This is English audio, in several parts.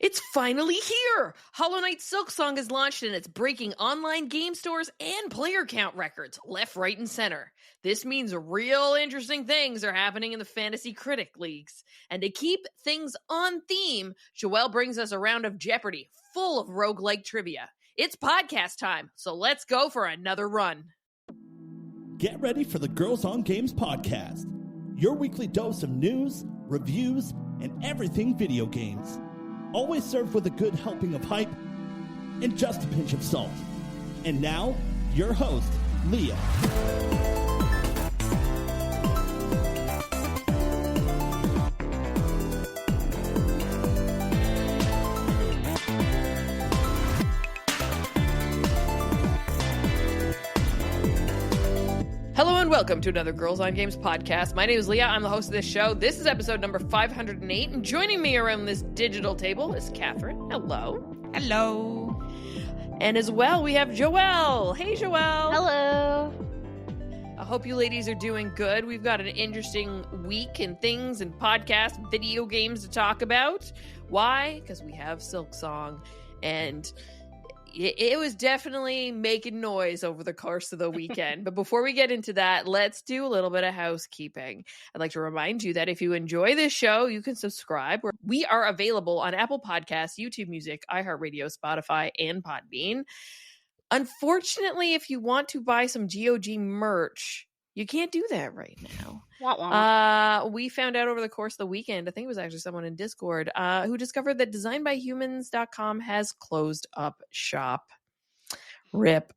It's finally here! Knight Silksong is launched and it's breaking online game stores and player count records, left, right, and center. This means real interesting things are happening in the fantasy critic leagues. And to keep things on theme, Joelle brings us a round of Jeopardy full of roguelike trivia. It's podcast time, so let's go for another run. Get ready for the Girls on Games podcast, your weekly dose of news, reviews, and everything video games. Always served with a good helping of hype and just a pinch of salt. And now, your host, Leah. Hello and welcome to another Girls on Games podcast. My name is Leah. I'm the host of this show. This is episode number 508, and joining me around this digital table is Catherine. Hello. Hello. And as well, we have Joelle. Hey, Joelle. Hello. I hope you ladies are doing good. We've got an interesting week and things and podcasts, video games to talk about. Why? Because we have Silksong, and it was definitely making noise over the course of the weekend. But before we get into that, let's do a little bit of housekeeping. I'd like to remind you that if you enjoy this show, you can subscribe. We are available on Apple Podcasts, YouTube Music, iHeartRadio, Spotify, and Podbean. Unfortunately, if you want to buy some GOG merch, you can't do that right now. We found out over the course of the weekend, I think it was actually someone in Discord, who discovered that designbyhumans.com has closed up shop. RIP.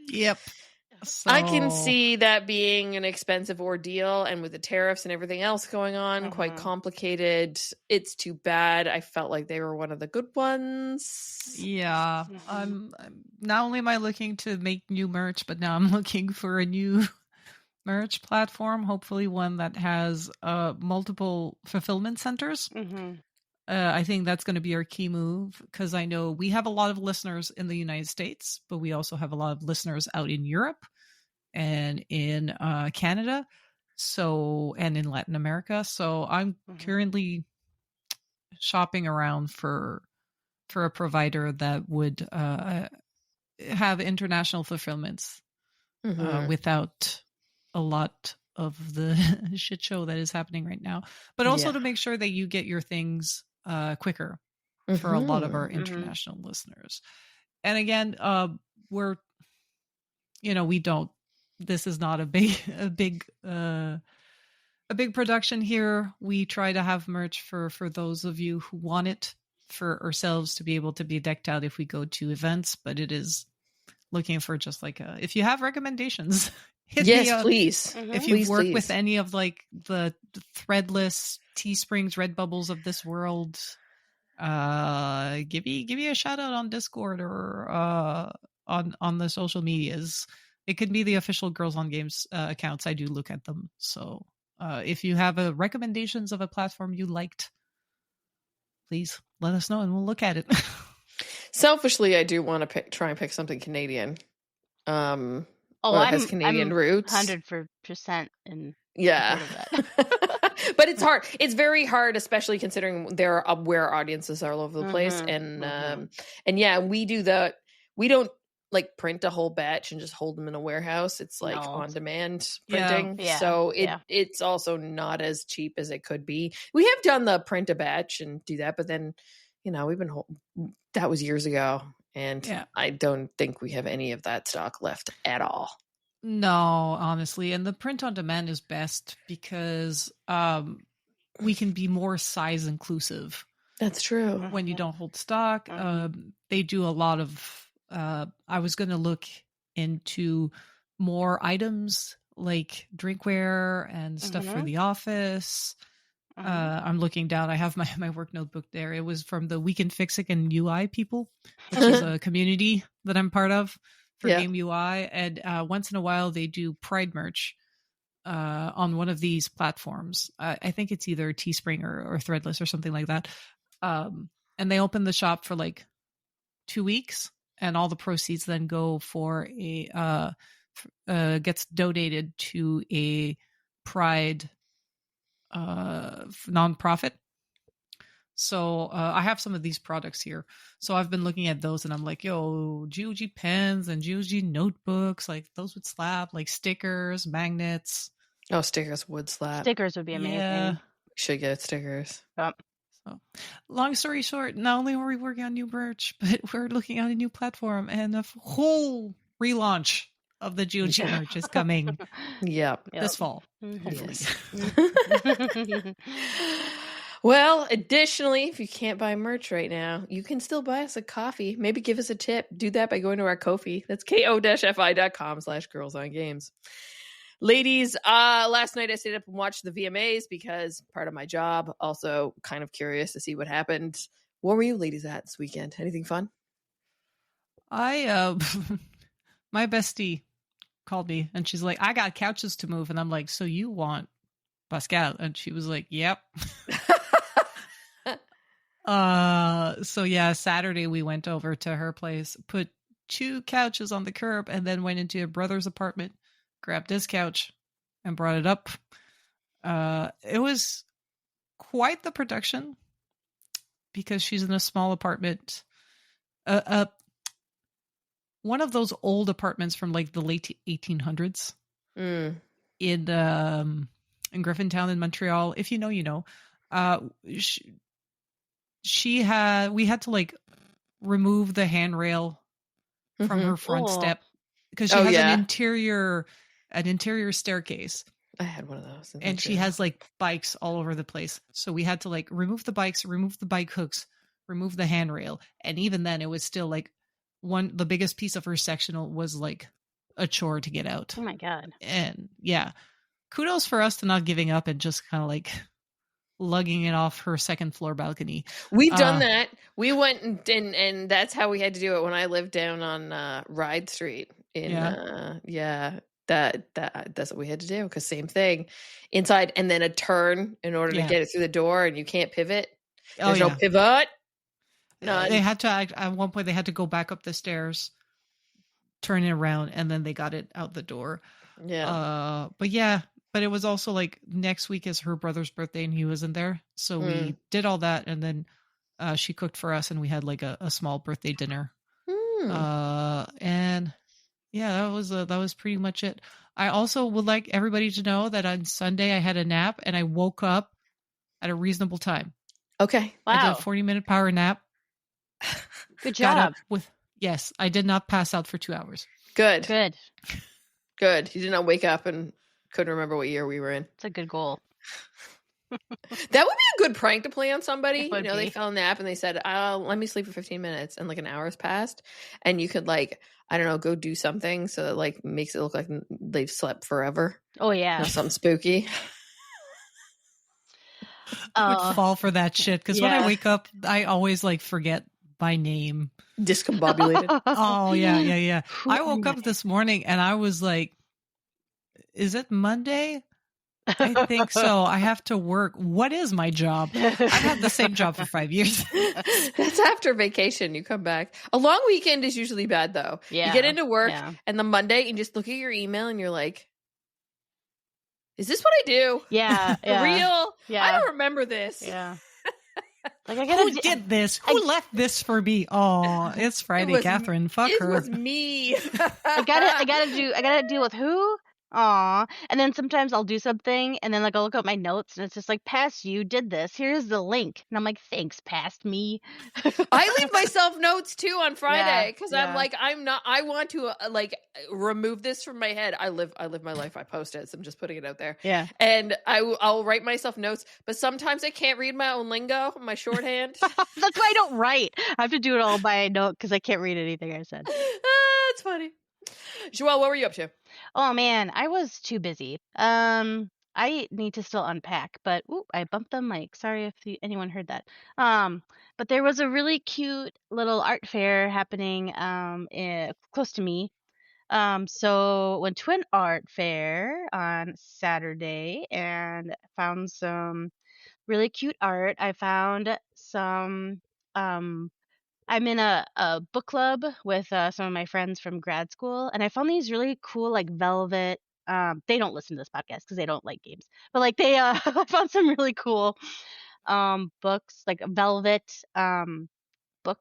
Yep. So I can see that being an expensive ordeal, and with the tariffs and everything else going on, quite complicated. It's too bad. I felt like they were one of the good ones. Yeah. I'm not only am I looking to make new merch, but now I'm looking for a new merch platform, hopefully one that has multiple fulfillment centers. I think that's going to be our key move, because I know we have a lot of listeners in the United States, but we also have a lot of listeners out in Europe and in Canada, and in Latin America. So I'm currently shopping around for a provider that would have international fulfillments without a lot of the shit show that is happening right now, but also to make sure that you get your things quicker for a lot of our international listeners. And again, this is not a big production here. We try to have merch for those of you who want it, for ourselves to be able to be decked out if we go to events, but it is looking for just like if you have recommendations, hit me up. Please. If you work with any of like the Threadless, Teesprings, Redbubbles of this world, give me a shout out on Discord or on the social medias. It could be the official Girls on Games accounts. I do look at them. So if you have recommendations of a platform you liked, please let us know and we'll look at it. Selfishly, I do want to try and pick something Canadian. Has Canadian roots. 100% in But it's hard. It's very hard, especially considering there are where audiences are all over the place. And we do that. We don't like print a whole batch and just hold them in a warehouse. It's like on demand printing. Yeah. So it's also not as cheap as it could be. We have done the print a batch and do that, but then we've been that was years ago. And I don't think we have any of that stock left at all. No, honestly. And the print on demand is best because we can be more size inclusive. That's true. When you don't hold stock. They do a lot of, I was going to look into more items like drinkware and stuff for the office. I'm looking down. I have my work notebook there. It was from the Weekend Fixing and UI people, which is a community that I'm part of for Game UI. And once in a while, they do Pride merch on one of these platforms. I think it's either Teespring or Threadless or something like that. And they open the shop for like 2 weeks, and all the proceeds then go for gets donated to a Pride nonprofit. So I have some of these products here. So I've been looking at those and I'm like, yo, GOG pens and GOG notebooks, like those would slap, like stickers, magnets. Oh, stickers would slap. Stickers would be amazing. Yeah. Should get stickers. So, long story short, not only are we working on new merch, but we're looking at a new platform, and a whole relaunch of the GOG merch is coming Yep. this fall, Mhm. hopefully. Yes. Well, additionally, if you can't buy merch right now, you can still buy us a coffee. Maybe give us a tip. Do that by going to our Ko-fi. That's ko-fi.com/girlsongames. Ladies, last night I stayed up and watched the VMAs because part of my job. Also kind of curious to see what happened. Where were you ladies at this weekend? Anything fun? I my bestie called me and she's like, I got couches to move. And I'm like, so you want Pascal? And she was like, yep. So yeah, Saturday we went over to her place, put 2 couches on the curb, and then went into a brother's apartment, grabbed his couch and brought it up. It was quite the production because she's in a small apartment. One of those old apartments from like the late 1800s in Griffintown in Montreal. If you know, you know. We had to like remove the handrail from her front step because she has an interior staircase. I had one of those. And she has like bikes all over the place. So we had to like remove the bikes, remove the bike hooks, remove the handrail. And even then it was still like the biggest piece of her sectional was like a chore to get out. Oh my God. And yeah, kudos for us to not giving up and just kind of like lugging it off her second floor balcony. We've done that. We went and that's how we had to do it when I lived down on Ride Street in that's what we had to do, because same thing inside, and then a turn in order to get it through the door, and you can't pivot. There's no pivot. None. They had to at one point they had to go back up the stairs, turn it around, and then they got it out the door. But it was also like next week is her brother's birthday and he wasn't there. So we did all that, and then she cooked for us and we had like a small birthday dinner. And yeah, that was pretty much it. I also would like everybody to know that on Sunday I had a nap and I woke up at a reasonable time. Okay. Wow. I did a 40-minute power nap. Good job. Yes, I did not pass out for 2 hours. Good. Good. You did not wake up and couldn't remember what year we were in. It's a good goal. That would be a good prank to play on somebody. It would They be. fell a nap and they said, let me sleep for 15 minutes. And like an hour's passed. And you could like, I don't know, go do something so that like makes it look like they've slept forever. Oh yeah. Or something spooky. I would fall for that shit because when I Yeah. wake up, I always like forget my name. Discombobulated. Oh yeah. Who I woke am up this morning and I was like, is it Monday? I think so. I have to work. What is my job? I've had the same job for 5 years. That's after vacation. You come back. A long weekend is usually bad though. Yeah. You get into work Yeah. and the Monday you just look at your email and you're like, is this what I do? Yeah. For real? Yeah. I don't remember this. Yeah. Like I Who gotta did this? Who left this for me? Oh, it's Friday, was- Catherine. Fuck It her. was me. I gotta deal with who? Aw. And then sometimes I'll do something and then like I'll look at my notes and it's just like, past you did this. Here's the link. And I'm like, thanks, past me. I leave myself notes too on Friday because I'm yeah. like, I want to like remove this from my head. I live my life. I post it. So I'm just putting it out there. Yeah. And I'll write myself notes, but sometimes I can't read my own lingo, my shorthand. That's why I don't write. I have to do it all by note because I can't read anything I said. It's funny. Joelle, what were you up to? Oh man, I was too busy. I need to still unpack, but I bumped the mic. Sorry if anyone heard that. But there was a really cute little art fair happening close to me. So went to an art fair on Saturday and found some really cute art. I found some I'm in a book club with some of my friends from grad school, and I found these really cool like velvet. They don't listen to this podcast because they don't like games, but like they I found some really cool books, like velvet book.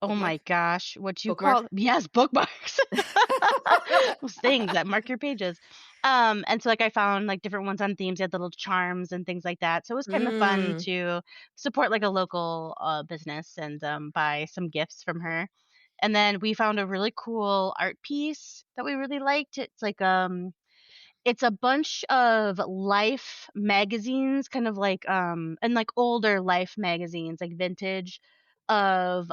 Oh Bookmark? my gosh, what you Bookmark? call yes, bookmarks. Those things that mark your pages. And so like I found like different ones on themes, they had little charms and things like that. So it was kind of fun Mm. to support like a local business and buy some gifts from her. And then we found a really cool art piece that we really liked. It's a bunch of Life magazines, kind of like and like older Life magazines, like vintage of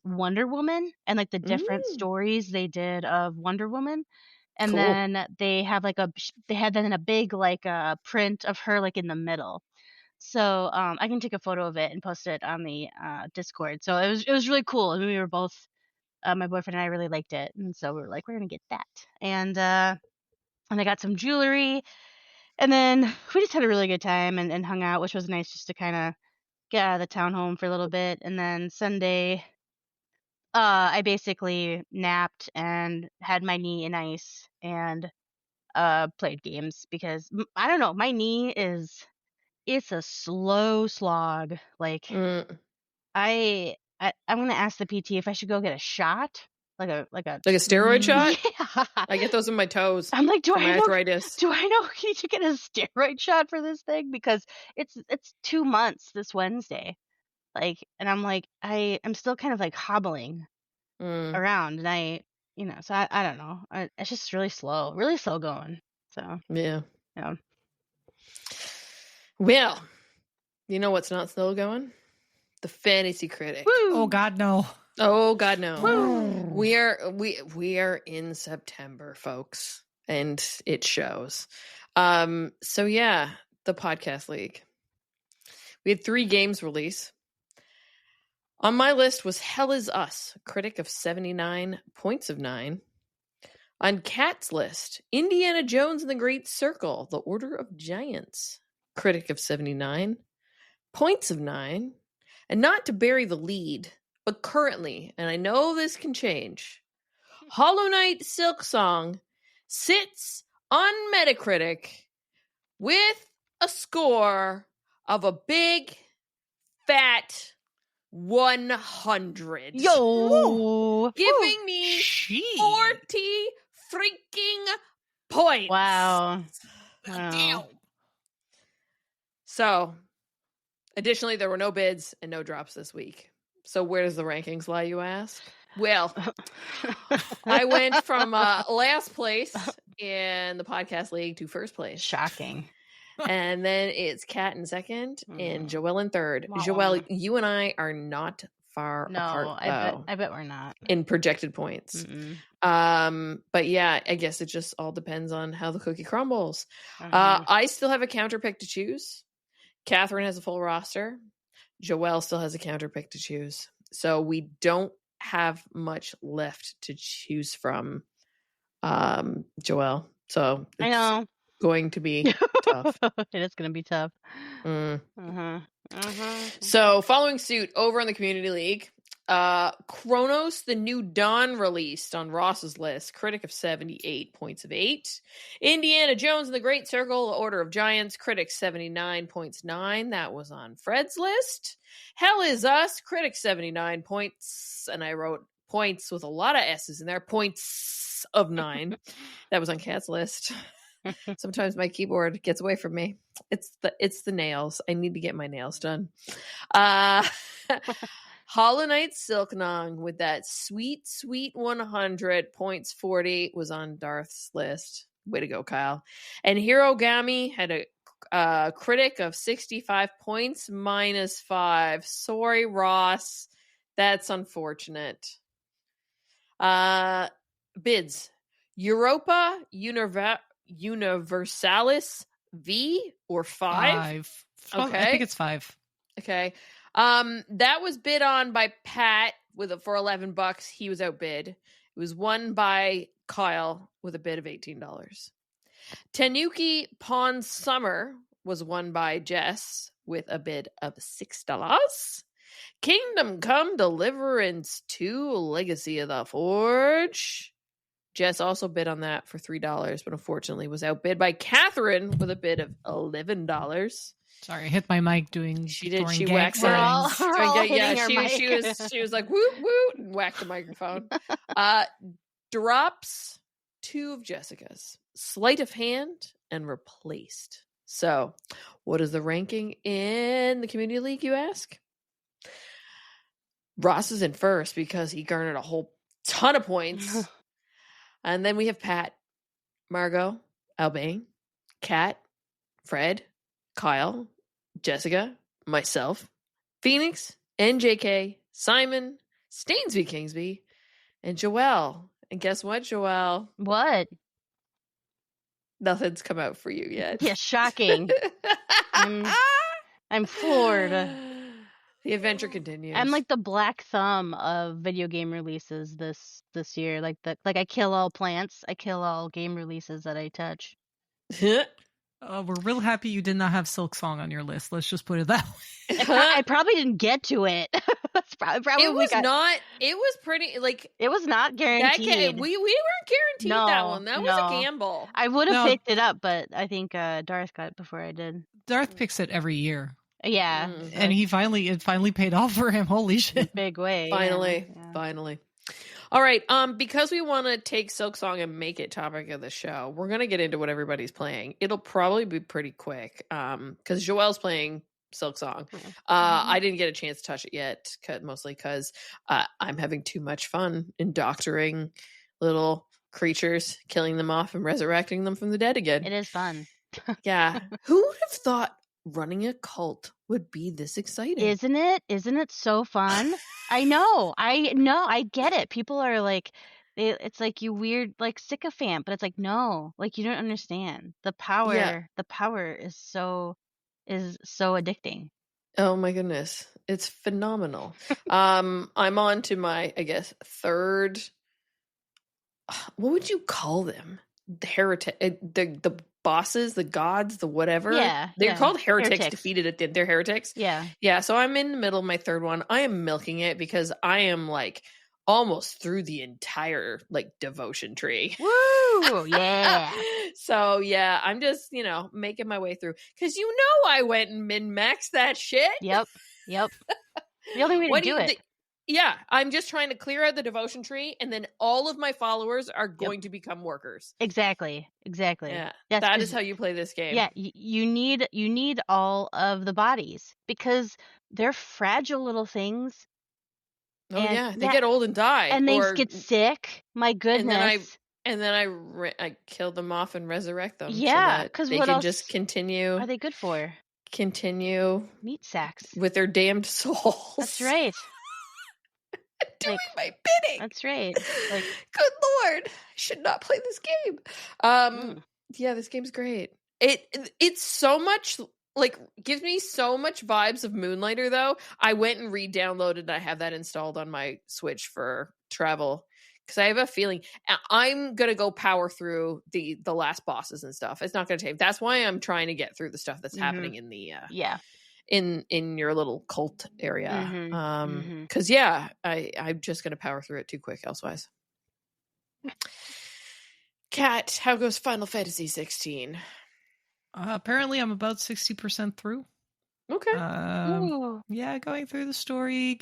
Wonder Woman and like the different Mm. stories they did of Wonder Woman. And Cool. then they have like they had then a big like print of her like in the middle. So I can take a photo of it and post it on the Discord. So it was really cool. I mean, we were both my boyfriend and I really liked it, and so we were like, we're gonna get that. And I got some jewelry, and then we just had a really good time and hung out, which was nice just to kind of get out of the townhome for a little bit. And then Sunday, I basically napped and had my knee in ice and played games because I don't know, my knee it's a slow slog. Like Mm. I'm gonna ask the PT if I should go get a shot, like a Like a steroid shot? yeah. I get those in my toes I'm like, for my arthritis. do I know need to get a steroid shot for this thing? Because it's 2 months this Wednesday. Like, and I'm like, I'm still kind of like hobbling Mm. around, and so I don't know. It's just really slow going. So Yeah. yeah. Well, you know what's not still going? The fantasy critic. Woo! Oh God, no. Oh God, no. Woo. We are in September, folks, and it shows. So yeah, the podcast league. We had 3 games release. On my list was Hell Is Us, a critic of 79 points of 9. On Kat's list, Indiana Jones and the Great Circle, The Order of Giants, critic of 79 points of 9. And not to bury the lead, but currently, and I know this can change, Hollow Knight Silksong sits on Metacritic with a score of a big, fat 100. Yo! Giving me 40 freaking points. Wow. Damn. So, additionally, there were no bids and no drops this week. So where does the rankings lie, you ask? Well, I went from last place in the podcast league to first place. Shocking. And then it's Kat in second and Joelle in third. Wow. Joelle, you and I are not far apart. No, I bet we're not. In projected points. Mm-mm. But yeah, I guess it just all depends on how the cookie crumbles. Uh-huh. I still have a counter pick to choose. Catherine has a full roster. Joelle still has a counter pick to choose. So we don't have much left to choose from, Joelle. So I know. going to be tough. It is going to be tough. Mm. Uh-huh. Uh-huh. So following suit over in the community league, Chronos the New Dawn released on Ross's list, critic of 78 points of 8. Indiana Jones and the Great Circle, Order of Giants, critic 79 points 9. That was on Fred's list. Hell Is Us, critic 79 points, and I wrote points with a lot of S's in there, points of 9. That was on Kat's list. Sometimes my keyboard gets away from me. It's the nails. I need to get my nails done. Hollow Knight Silksong with that sweet 100 points 40 was on Darth's list. Way to go, Kyle. And Hirogami had a critic of 65 points minus 5. Sorry, Ross. That's unfortunate. Bids. Europa Universalis V or 5? Okay. I think it's 5. Okay. That was bid on by Pat for $11. He was outbid. It was won by Kyle with a bid of $18. Tanuki Pawn Summer was won by Jess with a bid of $6. Kingdom Come Deliverance 2 Legacy of the Forge Jess also bid on that for $3, but unfortunately was outbid by Catherine with a bid of $11. Sorry, I hit my mic doing. She did. throwing She gang whacked We're all, signs. we're all hitting our she, mic. she was like woot woot and whacked the microphone. Drops 2 of Jessica's, sleight of hand and replaced. So, what is the ranking in the Community League, you ask? Ross is in first because he garnered a whole ton of points. And then we have Pat, Margot, Albane, Kat, Fred, Kyle, Jessica, myself, Phoenix, NJK, Simon, Stainsby Kingsby, and Joelle. And guess what, Joelle? What? Nothing's come out for you yet. Yeah, shocking. I'm floored. The adventure continues. I'm like the black thumb of video game releases this year. Like I kill all plants. I kill all game releases that I touch. We're real happy you did not have Silksong on your list. Let's just put it that way. I probably didn't get to it. That's probably it was not. It was pretty like it was not guaranteed. We weren't guaranteed that one. That was a gamble. I would have picked it up, but I think Darth got it before I did. Darth picks it every year. Yeah, and it finally paid off for him. Holy shit! Big way. Finally. All right. Because we want to take Silksong and make it topic of the show, we're gonna get into what everybody's playing. It'll probably be pretty quick. Because Joelle's playing Silksong. I didn't get a chance to touch it yet, mostly because I'm having too much fun indoctoring little creatures, killing them off and resurrecting them from the dead again. It is fun. Yeah. Who would have thought running a cult would be this exciting? Isn't it so fun? I know. I get it. People are like, it's like you weird, like sycophant, but it's like, no, like you don't understand the power. Yeah. The power is so addicting. Oh my goodness. It's phenomenal. I'm on to my, I guess, third, what would you call them? The heretic, the bosses, the gods, the whatever. Yeah. They're called heretics. Defeated at the end. They're heretics. Yeah. Yeah. So I'm in the middle of my third one. I am milking it because I am like almost through the entire like devotion tree. Woo! Yeah. So yeah, I'm just, making my way through because I went and min-maxed that shit. Yep. The only way to do it. Yeah, I'm just trying to clear out the devotion tree, and then all of my followers are going to become workers. Exactly. Yeah, that is how you play this game. Yeah, you need all of the bodies because they're fragile little things. Oh yeah, they get old and die, and they get sick. My goodness. And then I kill them off and resurrect them. Yeah, because they can just continue. Are they good for? Continue meat sacks with their damned souls. That's right. Doing my bidding. That's right. Like, good Lord, I should not play this game. Yeah, this game's great. It's so much like gives me so much vibes of Moonlighter though. I went and re-downloaded. I have that installed on my Switch for travel because I have a feeling I'm gonna go power through the last bosses and stuff. It's not gonna take. That's why I'm trying to get through the stuff that's happening in the in your little cult area. Because I'm just gonna power through it too quick elsewise. Kat, how goes Final Fantasy 16? Apparently I'm about 60% through. Okay. Yeah, going through the story,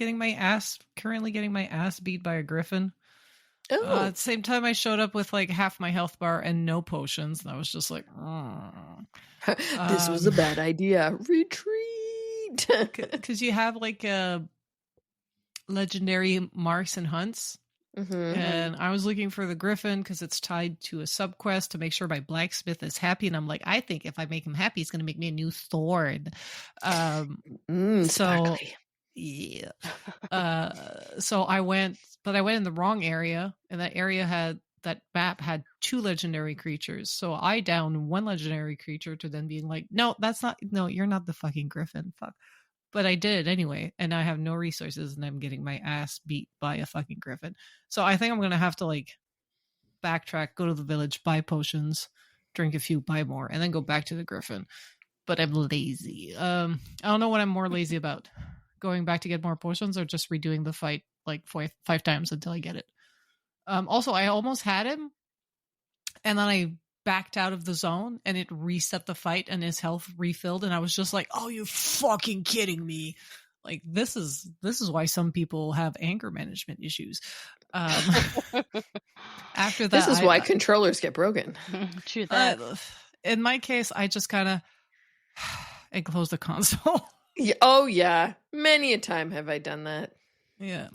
currently getting my ass beat by a griffin. At the same time I showed up with like half my health bar and no potions, and I was just like, this was a bad idea. Retreat. Because you have like legendary marks and hunts. And I was looking for the griffin because it's tied to a subquest to make sure my blacksmith is happy, and I'm like, I think if I make him happy, he's going to make me a new sword. So yeah. So I went in the wrong area, and that map had 2 legendary creatures. So I downed 1 legendary creature to then being like, no, you're not the fucking griffin. Fuck. But I did it anyway, and I have no resources, and I'm getting my ass beat by a fucking griffin. So I think I'm going to have to like backtrack, go to the village, buy potions, drink a few, buy more, and then go back to the griffin. But I'm lazy. I don't know what I'm more lazy about. Going back to get more potions or just redoing the fight like 5 times until I get it. Also, I almost had him, And then I backed out of the zone and it reset the fight and his health refilled. And I was just like, oh, you fucking kidding me. Like, this is why some people have anger management issues. After that, This is why controllers get broken. True that. In my case, I just kind of I closed the console. Yeah, oh yeah, many a time have I done that. Yeah,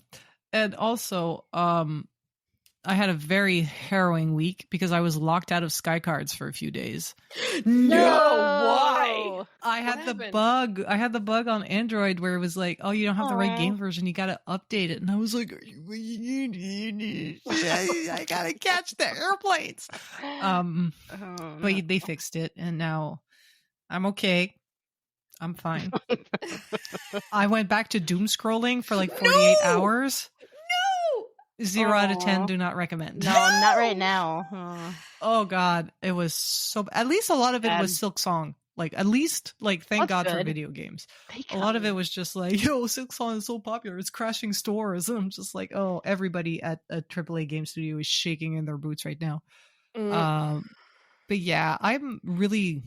and also, I had a very harrowing week because I was locked out of Sky Cards for a few days. No, why? I had the bug. I had the bug on Android where it was like, "Oh, you don't have the right game version. You got to update it." And I was like, "I gotta catch the airplanes." But they fixed it, and now I'm okay. I'm fine. I went back to doom scrolling for like 48 hours. 0 out of 10, do not recommend. No, not right now. Oh God, it was so. At least a lot of it was Silksong. Like at least, thank God for video games. A lot of it was just like, yo, Silksong is so popular, it's crashing stores. And I'm just like, oh, everybody at a AAA game studio is shaking in their boots right now. But yeah, I'm really.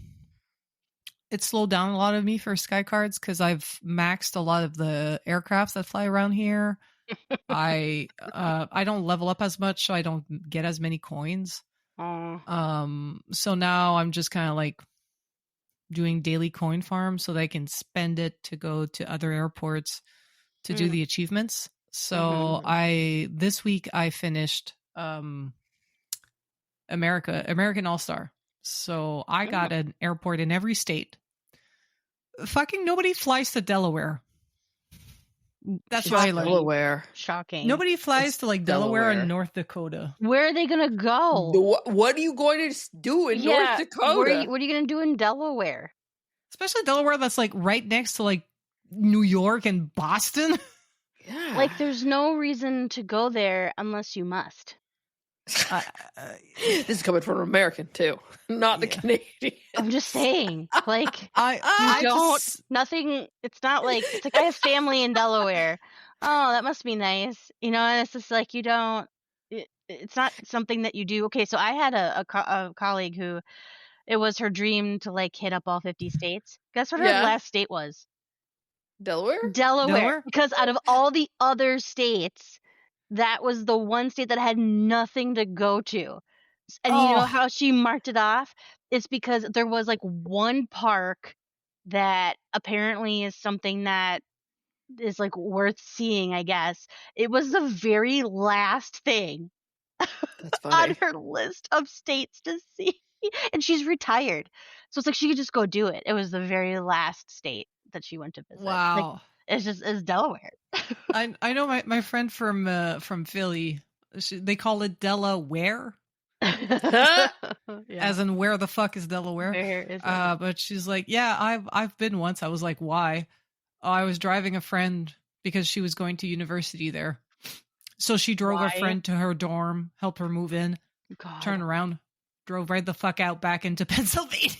It slowed down a lot of me for Sky Cards because I've maxed a lot of the aircrafts that fly around here. I don't level up as much, so I don't get as many coins. So now I'm just kind of like doing daily coin farms so that I can spend it to go to other airports to do the achievements. So this week I finished American All-Star. So I got an airport in every state. Fucking nobody flies to Delaware. That's what I learned. Delaware. Shocking. Nobody flies to like Delaware and North Dakota. Where are they gonna go? What are you going to do in North Dakota? What are you gonna do in Delaware? Especially Delaware, that's like right next to like New York and Boston. Yeah. Like, there's no reason to go there unless you must. This is coming from an American too, not the Canadian. I'm just saying, like, nothing. It's not like it's like I have family in Delaware. Oh, that must be nice, you know. And it's just like you don't. It's not something that you do. Okay, so I had a colleague who it was her dream to like hit up all 50 states. Guess what her last state was? Delaware. Because out of all the other states, that was the one state that had nothing to go to. And you know how she marked it off? It's because there was like one park that apparently is something that is like worth seeing, I guess. It was the very last thing on her list of states to see. And she's retired. So it's like she could just go do it. It was the very last state that she went to visit. Wow. Like, it's Delaware. I know my friend from Philly, they call it Delaware. As in where the fuck is Delaware? Where is it? But she's like, yeah, I've been once. I was like, why? Oh, I was driving a friend because she was going to university there. So she drove a friend to her dorm, helped her move in, turn around, drove right the fuck out back into Pennsylvania.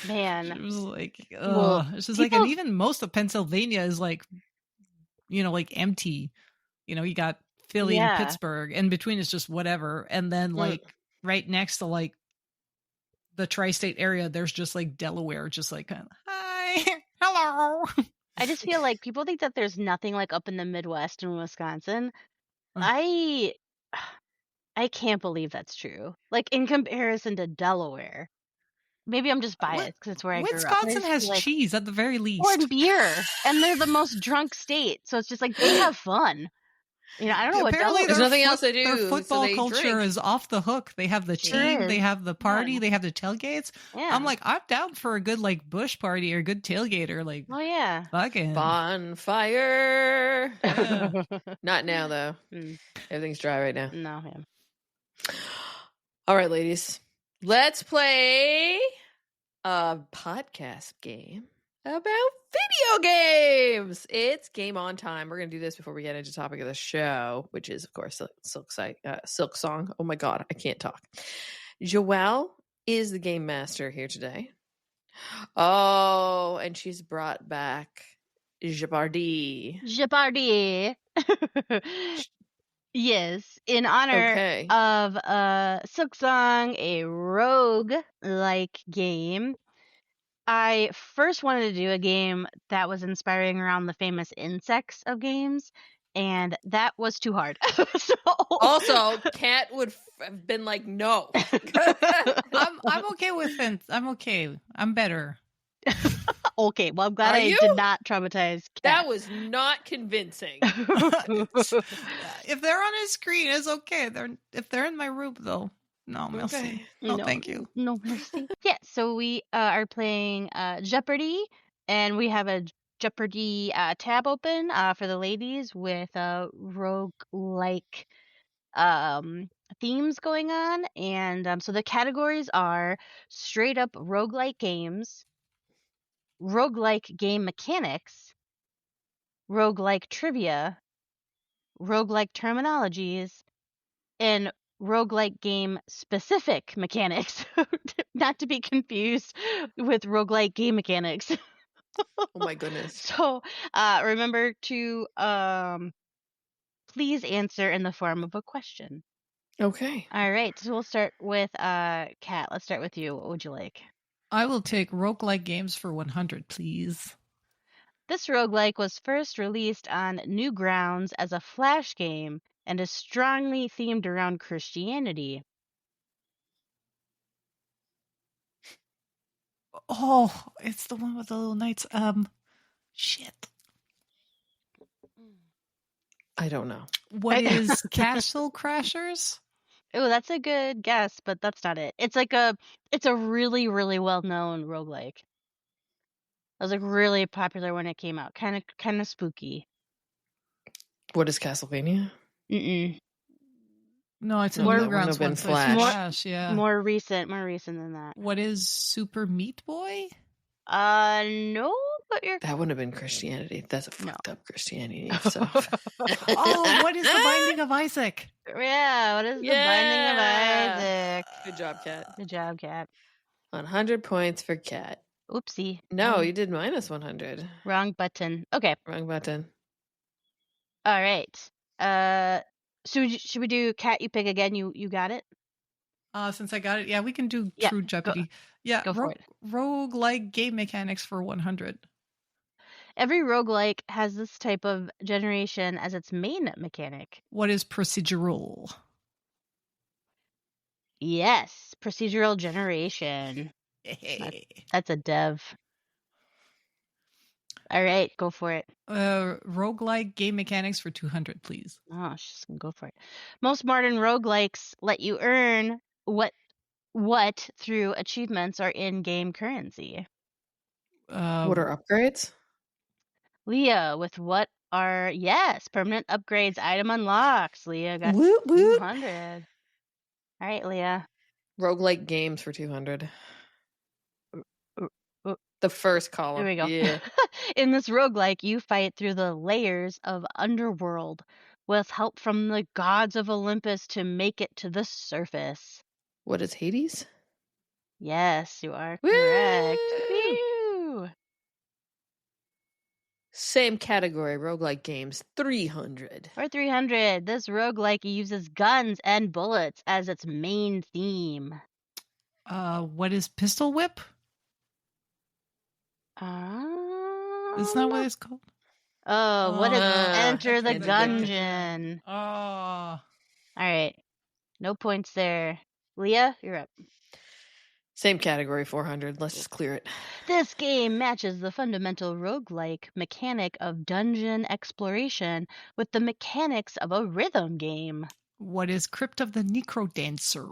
Man, it was like, it's just like, and even most of Pennsylvania is like, you know, like empty. You know, you got Philly and Pittsburgh, and between is just whatever. And then like right next to like the tri-state area, there's just like Delaware, just like kind of, hi, hello. I just feel like people think that there's nothing like up in the Midwest in Wisconsin. I can't believe that's true. Like in comparison to Delaware. Maybe I'm just biased because it's where I grew up. Wisconsin has like, cheese at the very least. Or beer. And they're the most drunk state. So it's just like they have fun. You know, I don't know what Delaware. There's nothing else to do. Their football culture drink. Is off the hook. They have the team, they have the party, they have the tailgates. Yeah. I'm like, I'm down for a good like bush party or good tailgate or like fucking bonfire. Yeah. Not now though. Everything's dry right now. No, man. All right, ladies. Let's play a podcast game about video games. It's game on time. We're going to do this before we get into the topic of the show, which is, of course, Silksong. Oh, my God. I can't talk. Joelle is the game master here today. Oh, and she's brought back Jeopardy. Yes, in honor Okay. of Silksong, a rogue-like game. I first wanted to do a game that was inspiring around the famous insects of games, and that was too hard. So Also, Kat would have been like, no. I'm okay with it. I'm okay. I'm better. okay, well, I'm glad Are I you? did not traumatize That Kat. was not convincing. If they're on his screen, it's okay. If they're in my room, though, no, merci. Okay. No, thank you. No mercy. Yeah, so we are playing Jeopardy, and we have a Jeopardy tab open for the ladies with roguelike themes going on. And so the categories are straight up roguelike games, roguelike game mechanics, roguelike trivia, roguelike terminologies, and roguelike game specific mechanics, not to be confused with roguelike game mechanics. Oh my goodness. So remember to please answer in the form of a question. Okay. All right, so we'll start with Kat. Let's start with you. What would you like? I will take roguelike games for 100, please. This roguelike was first released on Newgrounds as a Flash game and is strongly themed around Christianity. Oh, it's the one with the little knights. Shit. I don't know. What is Castle Crashers? Oh, that's a good guess, but that's not it. It's a really, really well-known roguelike. It was like really popular when it came out. Kind of spooky. What is Castlevania? Mm-mm. No, it's a More- Newgrounds been one. So Flash. it's Flash, yeah. More recent than that. What is Super Meat Boy? No, but you're That wouldn't have been Christianity. That's a fucked up Christianity. So. Oh, what is the Binding of Isaac? Yeah, what is the Binding of Isaac? Good job, Kat. Good job, Kat. 100 points for Kat. Oopsie. No, you did minus 100. Wrong button. Okay. Wrong button. All right. So should we do Kat? You pick again. You got it. Since I got it, yeah, we can do Yeah, True Jeopardy. go for it. Roguelike game mechanics for 100. Every roguelike has this type of generation as its main mechanic. What is procedural? Yes, procedural generation. That's a dev. All right, go for it. Roguelike game mechanics for 200, please. Oh, she's gonna go for it. Most modern roguelikes let you earn what through achievements or in-game currency. What are upgrades? Leah, with what are permanent upgrades, item unlocks. Leah got Woot, woot. 200. All right, Leah. Roguelike games for 200. The first column. Here we go. Yeah. In this roguelike, you fight through the layers of underworld with help from the gods of Olympus to make it to the surface. What is Hades? Yes, you are Woo! correct. Woo! Same category, roguelike games, 300. For 300, this roguelike uses guns and bullets as its main theme. What is Pistol Whip? Isn't that what it's called? Oh, what is Enter the Enter the Gungeon? Oh. All right. No points there. Leah, you're up. Same category, 400. Let's just clear it. This game matches the fundamental roguelike mechanic of dungeon exploration with the mechanics of a rhythm game. What is Crypt of the Necrodancer?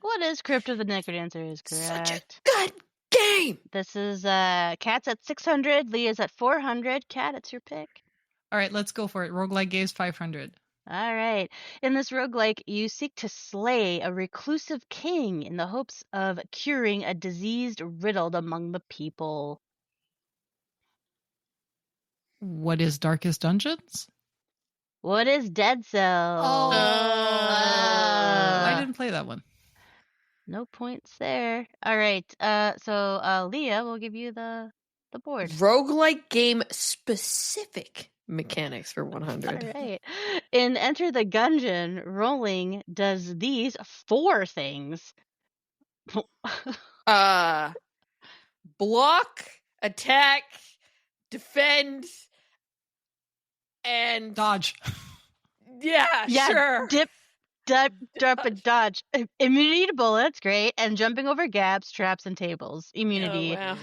What is Crypt of the Necrodancer is correct. Such a good game! This is Kat's at 600, Leah's at 400. Kat, it's your pick. All right, let's go for it. Roguelike games 500. All right. In this roguelike, you seek to slay a reclusive king in the hopes of curing a disease riddled among the people. What is Darkest Dungeons? What is Dead Cells? I didn't play that one. No points there. All right. So Leah, we'll give you the board. Roguelike game specific mechanics for 100. All right. In Enter the Gungeon, rolling does these 4 things. Block, attack, defend, and Dodge. yeah, sure. Dip, drop, and dodge. Immunity to bullets, great. And jumping over gaps, traps, and tables. Immunity. Oh, wow.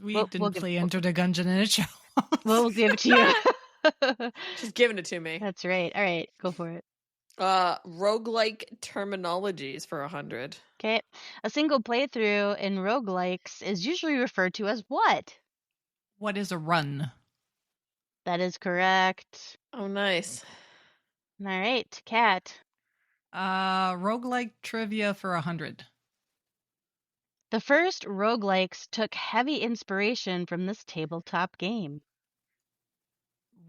We We'll didn't give- play Enter the Gungeon in a show. We'll give it to you. Just giving it to me. That's right. All right, go for it. Roguelike terminologies for 100. Okay. A single playthrough in roguelikes is usually referred to as what? What is a run? That is correct. Oh, nice. All right, Kat. Roguelike trivia for 100. The first roguelikes took heavy inspiration from this tabletop game.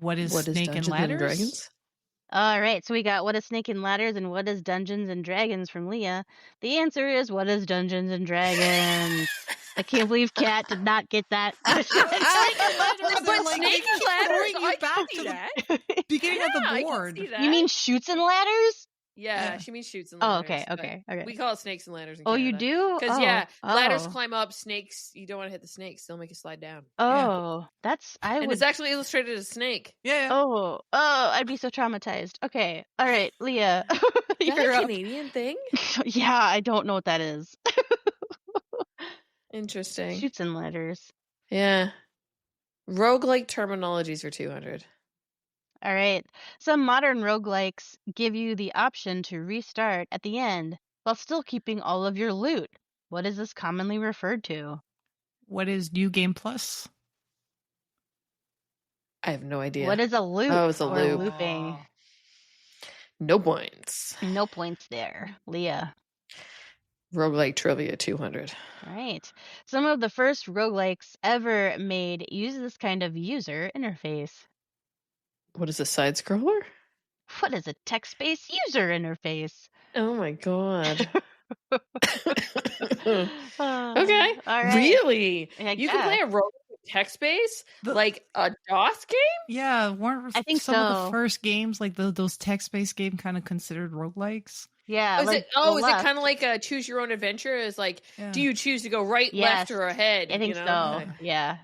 What is What is Snake and Dungeons Ladders? and Dragons? All right, so we got What is Snake and Ladders and What is Dungeons and Dragons from Leah. The answer is What is Dungeons and Dragons? I can't believe Kat did not get that. But Snake Snake and Ladders, you I back can to see the that. beginning of Yeah, the I can board. see that. You mean Shoots and Ladders? Yeah, Yeah. she means shoots and Oh, ladders. okay. We call it snakes and ladders in Oh, you Canada. do? Because, Oh, yeah, ladders oh. climb up, snakes, you don't want to hit the snakes. They'll make you slide down. Oh, that's And would. it's actually illustrated as a snake. Yeah. Oh, I'd be so traumatized. Okay, all right, Leah, Is that you're a up. Canadian thing? Yeah, I don't know what that is. Interesting. Shoots and Ladders. Yeah. Roguelike terminologies for 200. All right. Some modern roguelikes give you the option to restart at the end while still keeping all of your loot. What is this commonly referred to? What is New Game Plus? I have no idea. What is a loop? Oh, it's a or loop. looping? No points. No points there. Leah. Roguelike trivia 200. All right. Some of the first roguelikes ever made use this kind of user interface. What is a side scroller? What is a text-based user interface? Oh my god. Okay. Okay. All right. Really? I You can play a roguelike text base? The- Like a DOS game? Yeah, weren't I think some of so. the first games like those text-based game kind of considered roguelikes? Yeah. Is like it the is it left. kind of like a choose your own adventure? Is like, Yeah. do you choose to go right, left, Yes, or ahead? I think you know? so. Okay. Yeah.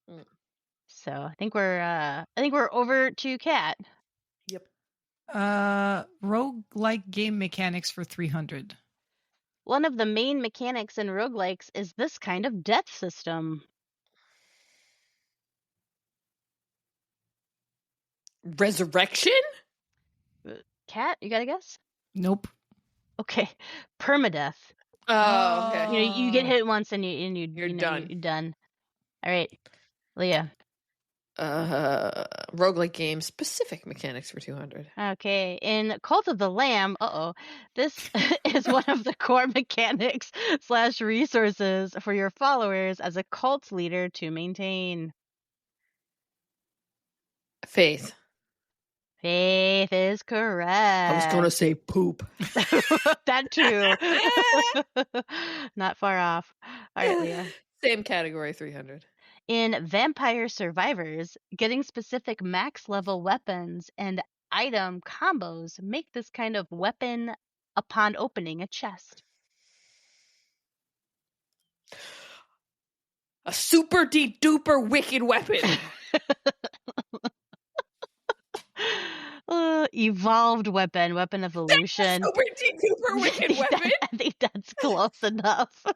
Mm. So I think we're over to Kat. Yep. Roguelike game mechanics for 300. One of the main mechanics in roguelikes is this kind of death system. Resurrection? Kat, you got a guess? Nope. Okay. Permadeath. Oh, okay. You know, you get hit once and you You're know, done. You're done. All right. Leah. Roguelike game specific mechanics for 200. Okay, in Cult of the Lamb, this is one of the core mechanics / resources for your followers as a cult leader to maintain. Faith. Faith is correct. I was going to say poop. That too. Not far off. All right, Leah. Same category, 300. In Vampire Survivors, getting specific max level weapons and item combos make this kind of weapon upon opening a chest. A super deep duper wicked weapon. Evolved weapon evolution. Super deep duper wicked weapon. I think that's close enough. I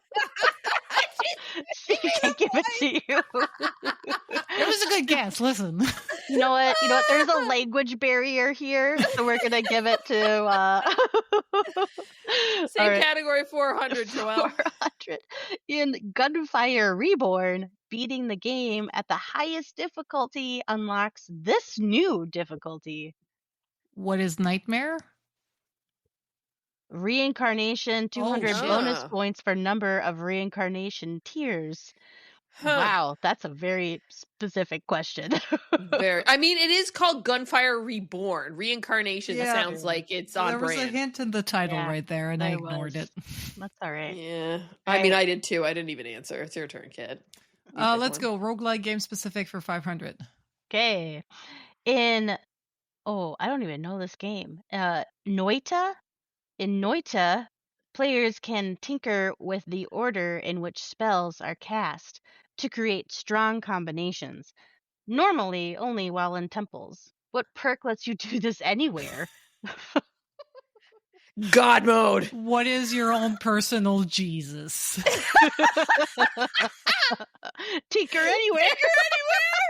can't give it to you. It was a good guess. Listen. You know what? There's a language barrier here, so we're gonna give it to Same all right. category, 400, Joelle. 400. In Gunfire Reborn, beating the game at the highest difficulty unlocks this new difficulty. What is Nightmare? Reincarnation, 200 Oh, bonus yeah. points for number of reincarnation tiers. Huh. Wow, that's a very specific question. I mean, it is called Gunfire Reborn. Reincarnation Yeah. sounds like it's on There was brand. a hint in the title Yeah, right there, and I there ignored was. it. That's all right. Yeah. I mean, I did too. I didn't even answer. It's your turn, kid. You pick Let's one. go. Roguelike game specific for 500. Okay. I don't even know this game. Noita? In Noita, players can tinker with the order in which spells are cast to create strong combinations, normally only while in temples. What perk lets you do this anywhere? God mode. What is your own personal Jesus? Tinker anywhere. Tinker anywhere.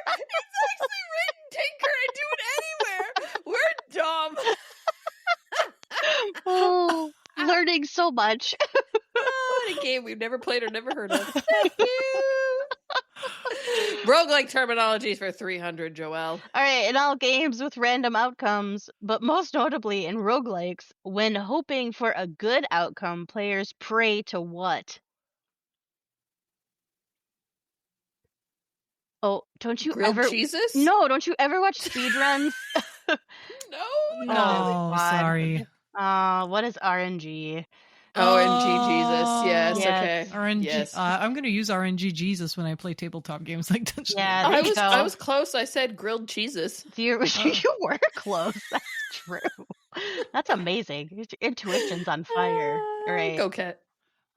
It's actually written tinker and do it anywhere. We're dumb. Oh, learning so much. In a game we've never played or never heard of. Thank you. Roguelike terminologies for 300, Joelle. All right, in all games with random outcomes, but most notably in roguelikes, when hoping for a good outcome, players pray to what? Oh, don't you Grilled ever Jesus? No, don't you ever watch speedruns? No. No, God. sorry. What is RNG? OMG Jesus. Yes, Yes. okay. RNG. Yes. I'm going to use RNG Jesus when I play tabletop games like Dungeons. Yeah, and there I you was go. I was close. I said grilled cheeses. You were close. That's true. That's amazing. Your intuition's on fire. All right. Go Cat.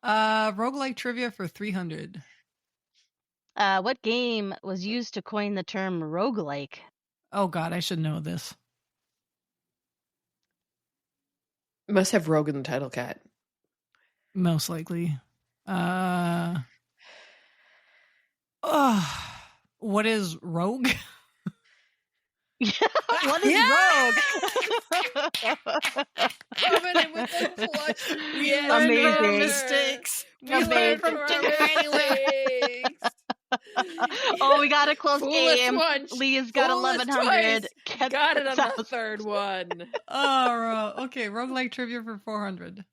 Roguelike trivia for 300. What game was used to coin the term roguelike? Oh God, I should know this. Must have Rogue in the title, Cat. Most likely. What is rogue? What is rogue? Coming in with the clutch. We learn from our mistakes. We learn from our mistakes. Oh, we got a close Foolish game. once. Leah's got Foolish 1100. twice. Got it on the third one. Okay. Roguelike trivia for 400.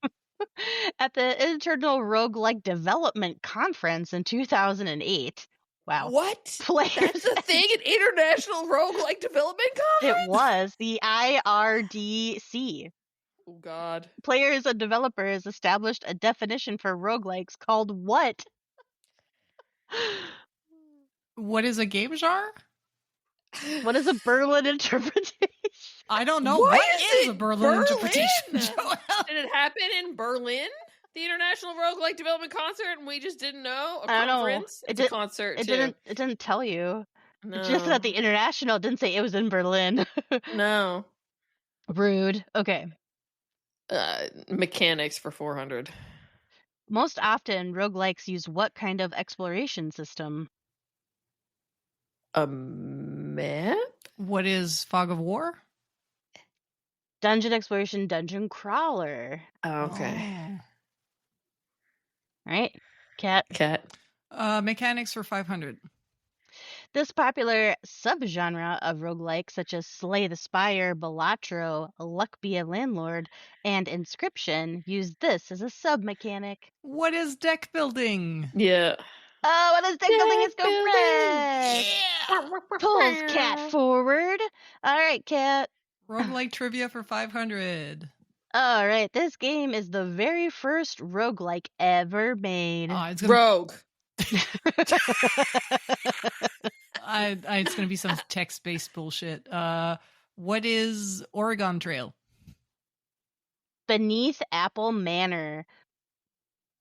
At the Internal Roguelike Development Conference in 2008. Wow. What? Players. That's a thing, an international roguelike development conference? It was the IRDC. Oh, God. Players and developers established a definition for roguelikes called what? What is a game jar? What is a Berlin interpretation? I don't know. Why What is is it a Berlin interpretation? Berlin? Joelle? Did it happen in Berlin? The International Roguelike Development Concert, and we just didn't know? A I don't know. conference? It It's a did- concert, It too. didn't tell you. No. It just said the international. It didn't say it was in Berlin. No. Rude. Okay. Mechanics for 400. Most often, roguelikes use what kind of exploration system? A map? What is Fog of War? Dungeon exploration, dungeon crawler. Oh, okay. All right. Cat. Cat. Mechanics for 500. This popular subgenre of roguelike, such as Slay the Spire, Balatro, Luck Be a Landlord, and Inscription, use this as a sub-mechanic. What is deck building? Yeah. Oh, what is deck building? Is Deck building. correct. Pulls Cat forward. All right, Cat. Roguelike trivia for 500. All right, this game is the very first roguelike ever made. It's gonna, Rogue. it's gonna be some text-based bullshit. What is Oregon Trail? Beneath Apple Manor.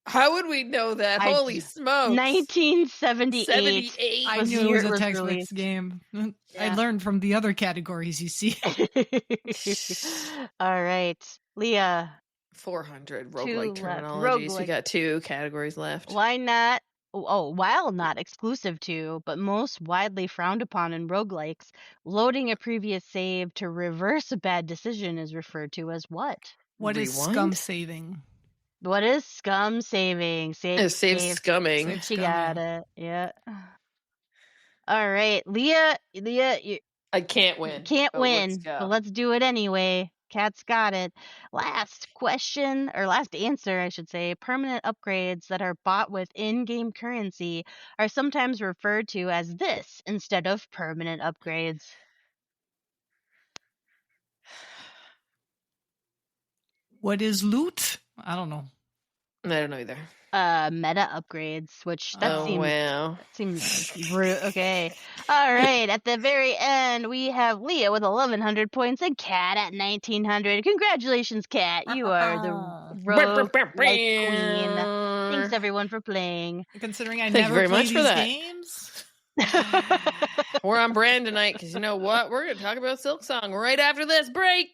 How would we know that? I- Holy smokes. 1978. 78. I was knew the it year was it a was text-based released. game. I Yeah. learned from the other categories you see. All right, Leah. 400 Two roguelike left. terminologies. We Roguelike. got 2 categories left. Why not? While not exclusive to, but most widely frowned upon in roguelikes, loading a previous save to reverse a bad decision is referred to as what? What is Rewind? scum saving? What is scum saving? Save scumming. Save She scumming. got it. Yeah. All right, Leah, you I can't win. can't but win, let's go. but let's do it anyway. Cat's got it. Last question, or last answer, I should say. Permanent upgrades that are bought with in-game currency are sometimes referred to as this instead of permanent upgrades. What is loot? I don't know. I don't know either. meta upgrades, which that Oh, seems wow. rude. Okay. All right. At the very end, we have Leah with 1,100 points and Kat at 1,900. Congratulations, Kat. You are the rogue like queen. Thanks everyone for playing. Considering I Thank you never very play much for these that. games. We're on brand tonight because you know what? We're going to talk about Silksong right after this break.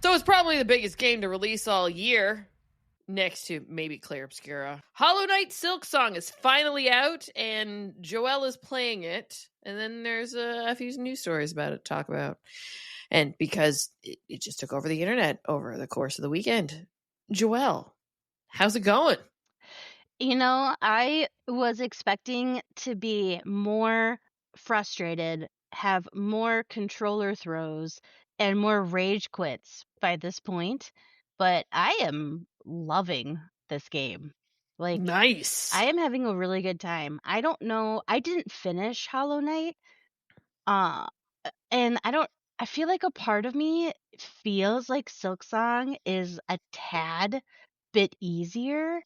So it's probably the biggest game to release all year, next to maybe Clair Obscura. Hollow Knight Silksong is finally out, and Joelle is playing it. And then there's a few news stories about it to talk about. And because it just took over the internet over the course of the weekend. Joelle, how's it going? You know, I was expecting to be more frustrated, have more controller throws, and more rage quits by this point, but I am loving this game. Like, Nice. I am having a really good time. I don't know, I didn't finish Hollow Knight, uh, and I feel like a part of me feels like Silksong is a tad bit easier.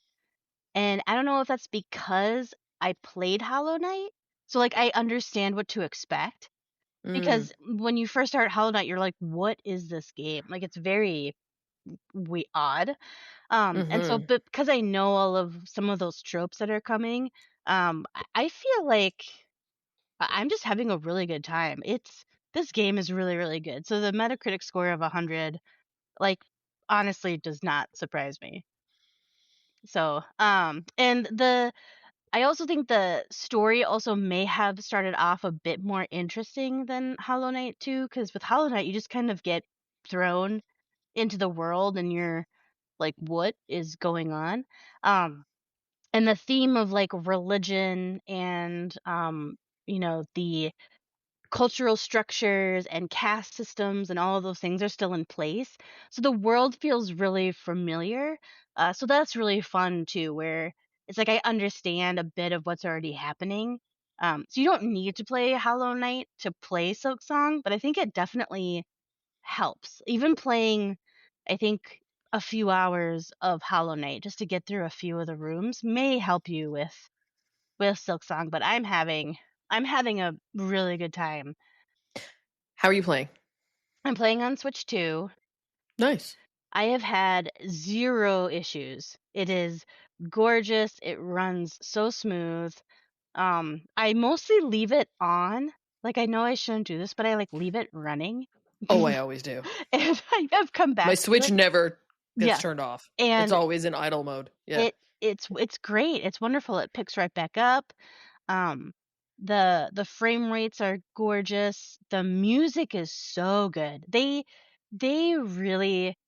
And I don't know if that's because I played Hollow Knight. So like I understand what to expect. Because when you first start Hollow Knight, you're like, what is this game? Like it's very odd. And so but because I know all of some of those tropes that are coming, I feel like I'm just having a really good time. This game is really, really good. So the Metacritic score of 100, like honestly does not surprise me. So, and I also think the story also may have started off a bit more interesting than Hollow Knight 2, because with Hollow Knight, you just kind of get thrown into the world and you're like, what is going on? And the theme of like religion and, the cultural structures and caste systems and all of those things are still in place. So the world feels really familiar. So that's really fun too, where it's like I understand a bit of what's already happening. So you don't need to play Hollow Knight to play Silksong, but I think it definitely helps. Even playing, I think, a few hours of Hollow Knight just to get through a few of the rooms may help you with Silksong. But I'm having a really good time. How are you playing? I'm playing on Switch 2. Nice. I have had 0 issues. It is gorgeous. It runs so smooth. I mostly leave it on. Like I know I shouldn't do this, but I like leave it running. Oh, I always do. And I've come back My to Switch it. never gets Yeah. turned off. And it's always in idle mode. Yeah. it's great. It's wonderful. It picks right back up. Um the frame rates are gorgeous. The music is so good. They really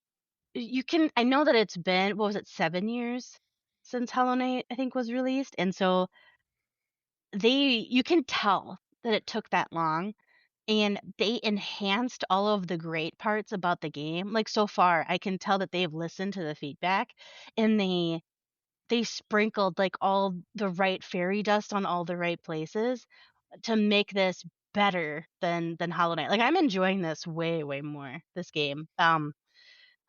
I know that it's been, what was it, 7 years since Hollow Knight I think was released, and so you can tell that it took that long, and they enhanced all of the great parts about the game. Like so far, I can tell that they've listened to the feedback, and they sprinkled like all the right fairy dust on all the right places to make this better than Hollow Knight. Like I'm enjoying this way, way more, this game.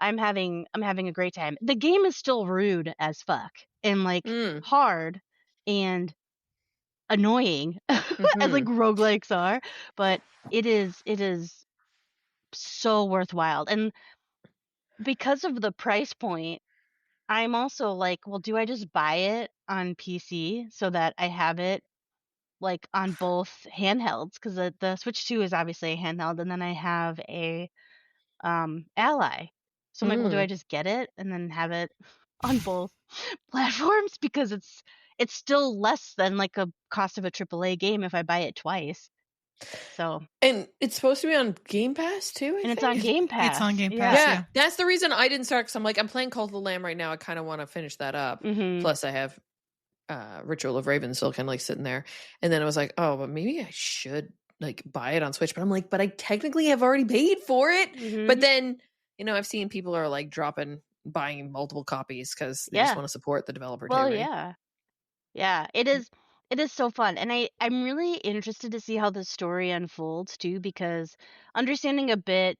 I'm having a great time. The game is still rude as fuck and like hard and annoying as like roguelikes are, but it is so worthwhile. And because of the price point, I'm also like, well, do I just buy it on PC so that I have it like on both handhelds? Because the Switch 2 is obviously a handheld, and then I have a Ally. So I'm like, well, do I just get it and then have it on both platforms? Because it's still less than like a cost of a AAA game if I buy it twice. So And it's supposed to be on Game Pass too, I think? it's on Game Pass. It's on Game Pass, yeah. That's the reason I didn't start, because I'm like, I'm playing Cult of the Lamb right now. I kind of want to finish that up. Plus I have Ritual of Raven still kind of like sitting there. And then I was like, oh, but maybe I should like buy it on Switch. But I'm like, but I technically have already paid for it. But then, I've seen people are like buying multiple copies because they just want to support the developer too. Right? Yeah, it is so fun. And I'm really interested to see how the story unfolds too, because understanding a bit,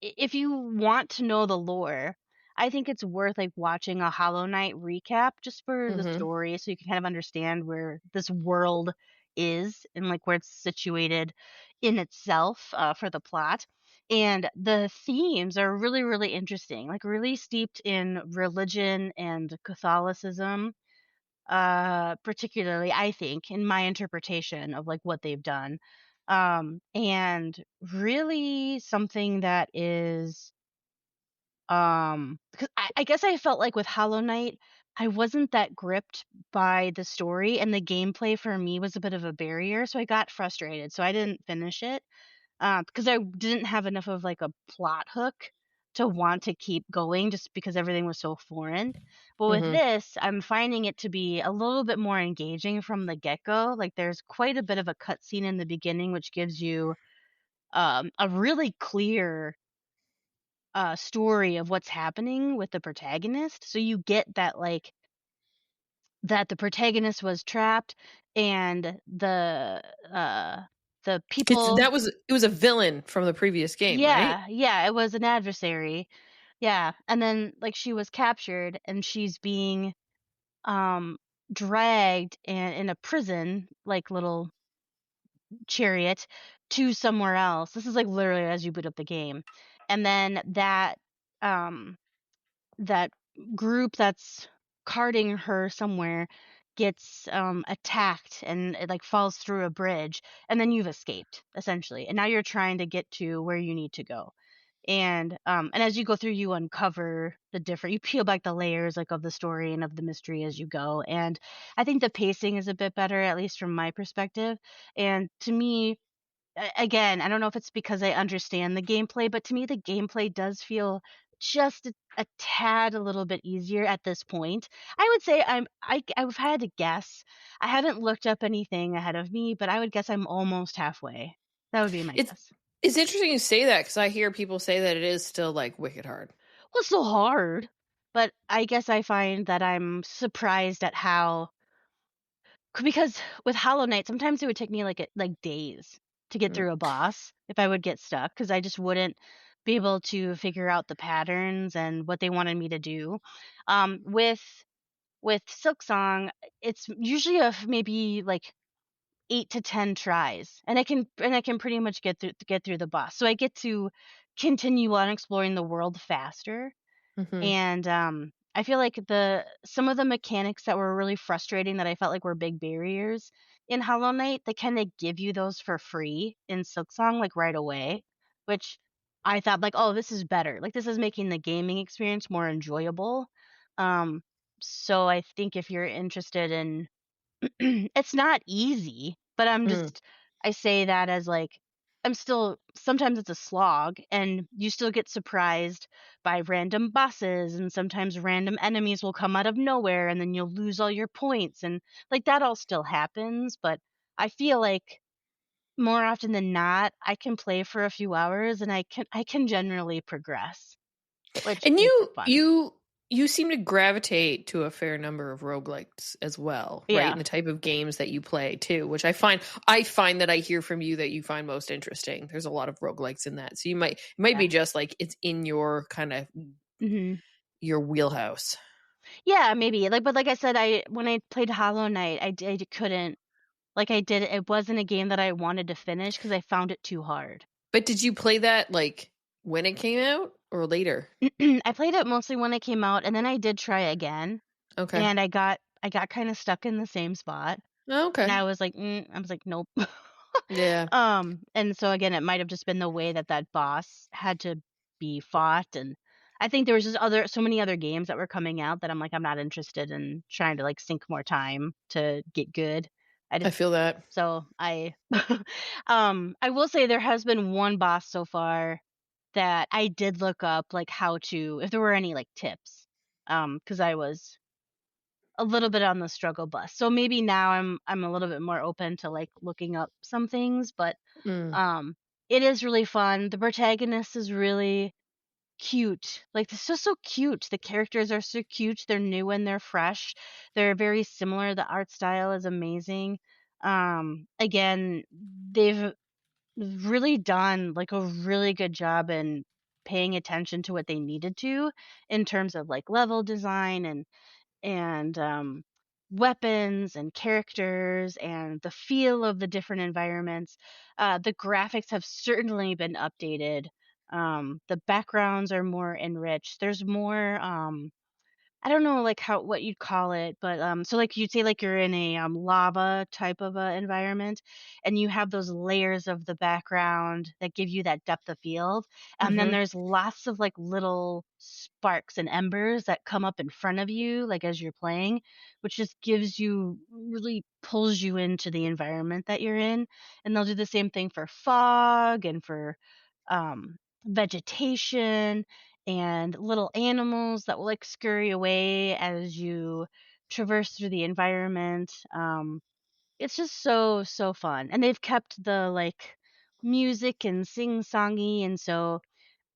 if you want to know the lore, I think it's worth like watching a Hollow Knight recap just for the Mm-hmm. story, so you can kind of understand where this world is and like where it's situated in itself, for the plot. And the themes are really, really interesting, like really steeped in religion and Catholicism, particularly, I think, in my interpretation of like what they've done. And really something that is, because I guess I felt like with Hollow Knight, I wasn't that gripped by the story, and the gameplay for me was a bit of a barrier, so I got frustrated, so I didn't finish it, because I didn't have enough of like a plot hook to want to keep going just because everything was so foreign. But with Mm-hmm. this, I'm finding it to be a little bit more engaging from the get-go. Like there's quite a bit of a cutscene in the beginning which gives you a really clear story of what's happening with the protagonist. So you get that like that the protagonist was trapped and uh the Because people, it was a villain from the previous game, right? yeah, it was an adversary. Yeah. And then like she was captured and she's being um dragged in a prison like little chariot to somewhere else. This is like literally as you boot up the game. And then um that group that's carting her somewhere gets attacked and it like falls through a bridge, and then you've escaped essentially, and now you're trying to get to where you need to go. And as you go through, you uncover the different, you peel back the layers like of the story and of the mystery as you go. And I think the pacing is a bit better, at least from my perspective. And to me, again, I don't know if it's because I understand the gameplay, but to me, the gameplay does feel just a tad a little bit easier at this point. I would say I've had to guess. I haven't looked up anything ahead of me, but I would guess I'm almost halfway. That would be my It's guess. it's interesting you say that because I hear people say that it is still like wicked hard. Well, it's still hard, but I guess I find that I'm surprised at how, because with Hollow Knight, sometimes it would take me like days to get Mm. through a boss if I would get stuck because I just wouldn't be able to figure out the patterns and what they wanted me to do. With Silksong, it's usually maybe like 8 to 10 tries, and I can pretty much get through the boss. So I get to continue on exploring the world faster. Mm-hmm. And I feel like the some of the mechanics that were really frustrating that I felt like were big barriers in Hollow Knight, they kind of give you those for free in Silksong like right away, which I thought like, oh, this is better. Like this is making the gaming experience more enjoyable. Um, so I think if you're interested in, it's not easy, but Mm. I say that as like, I'm still, sometimes it's a slog and you still get surprised by random bosses, and sometimes random enemies will come out of nowhere and then you'll lose all your points, and like that all still happens. But I feel like more often than not I can play for a few hours and I can generally progress, which And makes it you fun. you you seem to gravitate to a fair number of roguelikes as well, right? Yeah. And the type of games that you play too, which I find that I hear from you that you find most interesting. There's a lot of roguelikes in that. So it might Yeah. be just like it's in your kind of Hmm. your wheelhouse. Yeah, maybe. Like, but like I said, I when I played Hollow Knight, I couldn't, like I did. It wasn't a game that I wanted to finish because I found it too hard. But did you play that like when it came out or later? I played it mostly when it came out, and then I did try again, Okay. and I got kind of stuck in the same spot, Oh, and okay. I was like, nope. Yeah. And so again, it might have just been the way that that boss had to be fought, and I think there was just so many other games that were coming out that I'm like, I'm not interested in trying to like sink more time to get good. I I just feel that. So I will say there has been one boss so far that I did look up like how to, if there were any like tips, because I was a little bit on the struggle bus. So maybe now I'm a little bit more open to like looking up some things, but Mm. um it is really fun. The protagonist is really cute. Like it's just so cute. The characters are so cute. They're new and they're fresh. They're very similar. The art style is amazing. Again, they've really done like a really good job in paying attention to what they needed to in terms of like level design and weapons and characters and the feel of the different environments. The graphics have certainly been updated. The backgrounds are more enriched. There's more I don't know like what you'd call it, but so like you'd say like you're in a lava type of environment, and you have those layers of the background that give you that depth of field, and then Mhm. there's lots of like little sparks and embers that come up in front of you like as you're playing, which just gives you really pulls you into the environment that you're in. And they'll do the same thing for fog and for um vegetation and little animals that will like scurry away as you traverse through the environment. It's just so fun, and they've kept the like music and sing-songy, and so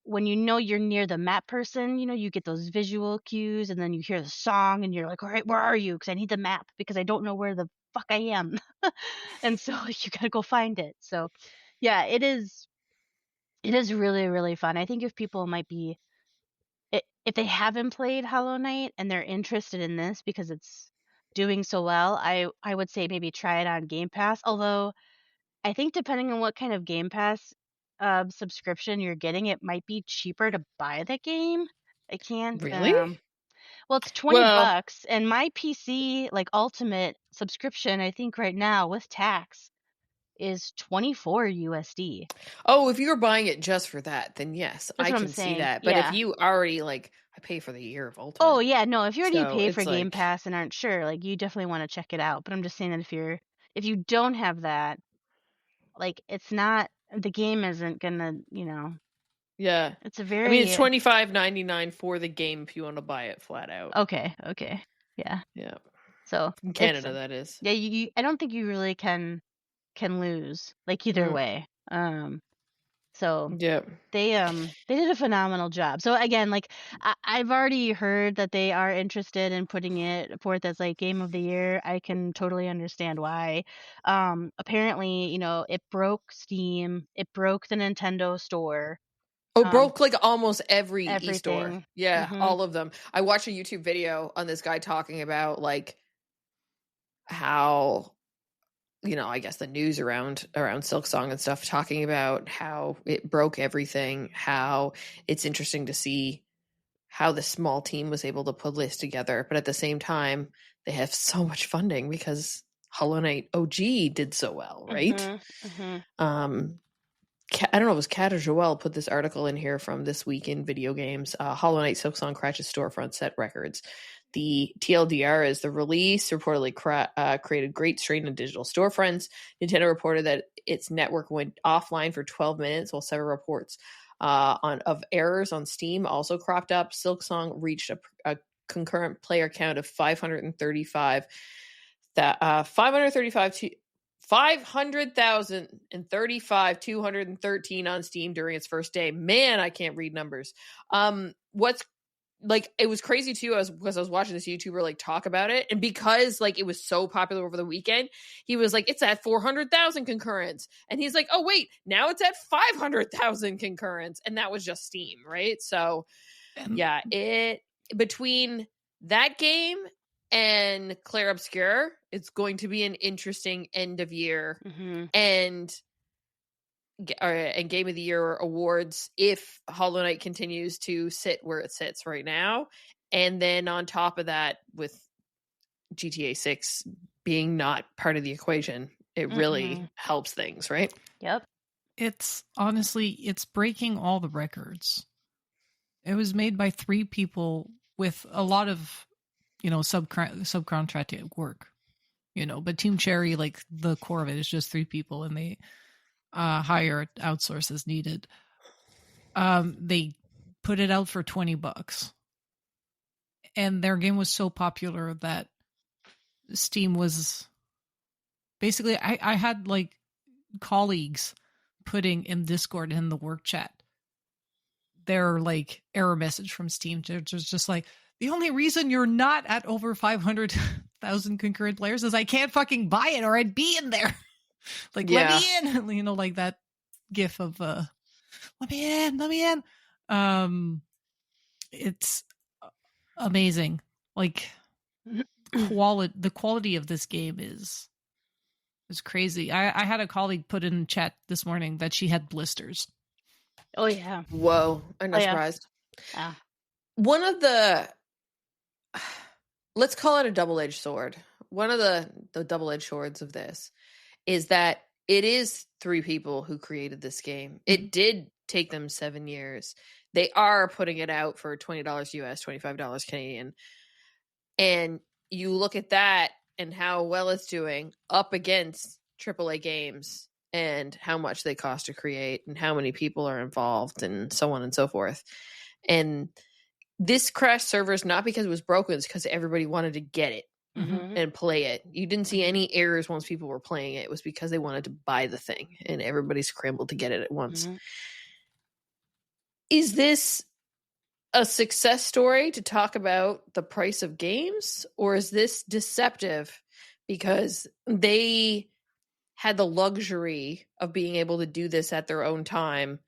when you know you're near the map person, you get those visual cues, and then you hear the song, and you're like, all right, where are you? Because I need the map because I don't know where the fuck I am, and so you gotta go find it. So, yeah, it is. It is really really fun. I think if people might be if they haven't played Hollow Knight and they're interested in this because it's doing so well, I would say maybe try it on Game Pass. Although I think depending on what kind of Game Pass subscription you're getting, it might be cheaper to buy the game. I can't. Really? Well, it's 20 Well, bucks, and my PC like Ultimate subscription, I think right now with tax is 24 USD. oh, if you were buying it just for that, then yes, That's I what I'm can see saying. that. But if Yeah. you already like, I pay for the year of Ultimate. Oh yeah, no, if you already So pay for it's Game like, Pass and aren't sure, like you definitely want to check it out. But I'm just saying that if you don't have that, like it's not the game isn't gonna, yeah. it's a I mean, it's very $25.99 for the game if you want to buy it flat out. okay. Yeah. Yeah, So in it's Canada that is. yeah, I don't think you really can lose like either Mm. way. So Yeah. they did a phenomenal job. So again, like I've already heard that they are interested in putting it forth as like game of the year. I can totally understand why. Apparently, it broke Steam, it broke the Nintendo store, Oh, broke like almost every e-store. everything. Yeah, Mhm. all of them. I watched a YouTube video on this guy talking about like how, I guess the news around Silksong and stuff, talking about how it broke everything, how it's interesting to see how the small team was able to put this together, but at the same time, they have so much funding because Hollow Knight OG did so well, right? Mhm. Mhm. I don't know if it was Kat or Joelle put this article in here from This Week in Video Games. Hollow Knight Silksong crashes storefront, set records. The TLDR is the release reportedly created great strain on digital storefronts. Nintendo reported that its network went offline for 12 minutes, while several reports of errors on Steam also cropped up. Silksong reached a concurrent player count of 535. 500,035,213 on Steam during its first day. Man, I can't read numbers. What's like, it was crazy too, because I was watching this YouTuber like talk about it, and because like it was so popular over the weekend, he was like, it's at 400,000 concurrents, and he's like, oh wait, now it's at 500,000 concurrents, and that was just Steam, right? So yeah, it between that game and Claire Obscure, it's going to be an interesting end of year Mhm. and Game of the Year awards if Hollow Knight continues to sit where it sits right now. And then on top of that, with GTA 6 being not part of the equation, it really helps things, right? Yep. It's breaking all the records. It was made by 3 people with a lot of, subcontracted work, but Team Cherry, like the core of it is just 3 people, and they hire outsource as needed. They put it out for $20, and their game was so popular that Steam was basically, I had like colleagues putting in Discord in the work chat their like error message from Steam. Just like, the only reason you're not at over 500,000 concurrent players is I can't fucking buy it, or I'd be in there. Like, Yeah. let me in, like that gif of let me in. It's amazing. Like the quality of this game is crazy. I had a colleague put in chat this morning that she had blisters. Oh yeah. Whoa, I'm not Oh, yeah. surprised. Yeah. One of the, let's call it a double-edged sword. One of the double-edged swords of this is that it is 3 people who created this game. It did take them 7 years. They are putting it out for $20 US, $25 Canadian. And you look at that and how well it's doing up against AAA games and how much they cost to create and how many people are involved and so on and so forth. And this crashed servers not because it was broken, it's because everybody wanted to get it and play it. You didn't see any errors once people were playing it. It was because they wanted to buy the thing and everybody scrambled to get it at once. Is this a success story to talk about the price of games, or is this deceptive because they had the luxury of being able to do this at their own time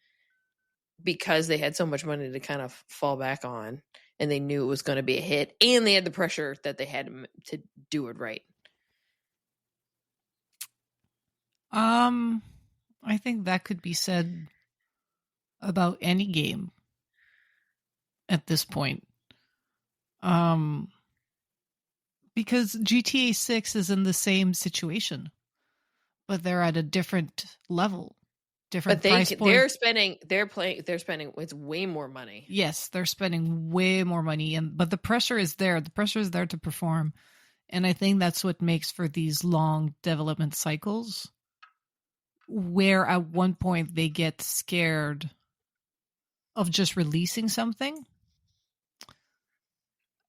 because they had so much money to kind of fall back on and they knew it was going to be a hit and they had the pressure that they had to do it right? I think that could be said about any game at this point. Because GTA 6 is in the same situation, but they're at a different level, different price point. They're spending it's way more money. Yes, they're spending way more money, but the pressure is there. The pressure is there to perform, and I think that's what makes for these long development cycles, where at one point they get scared of just releasing something.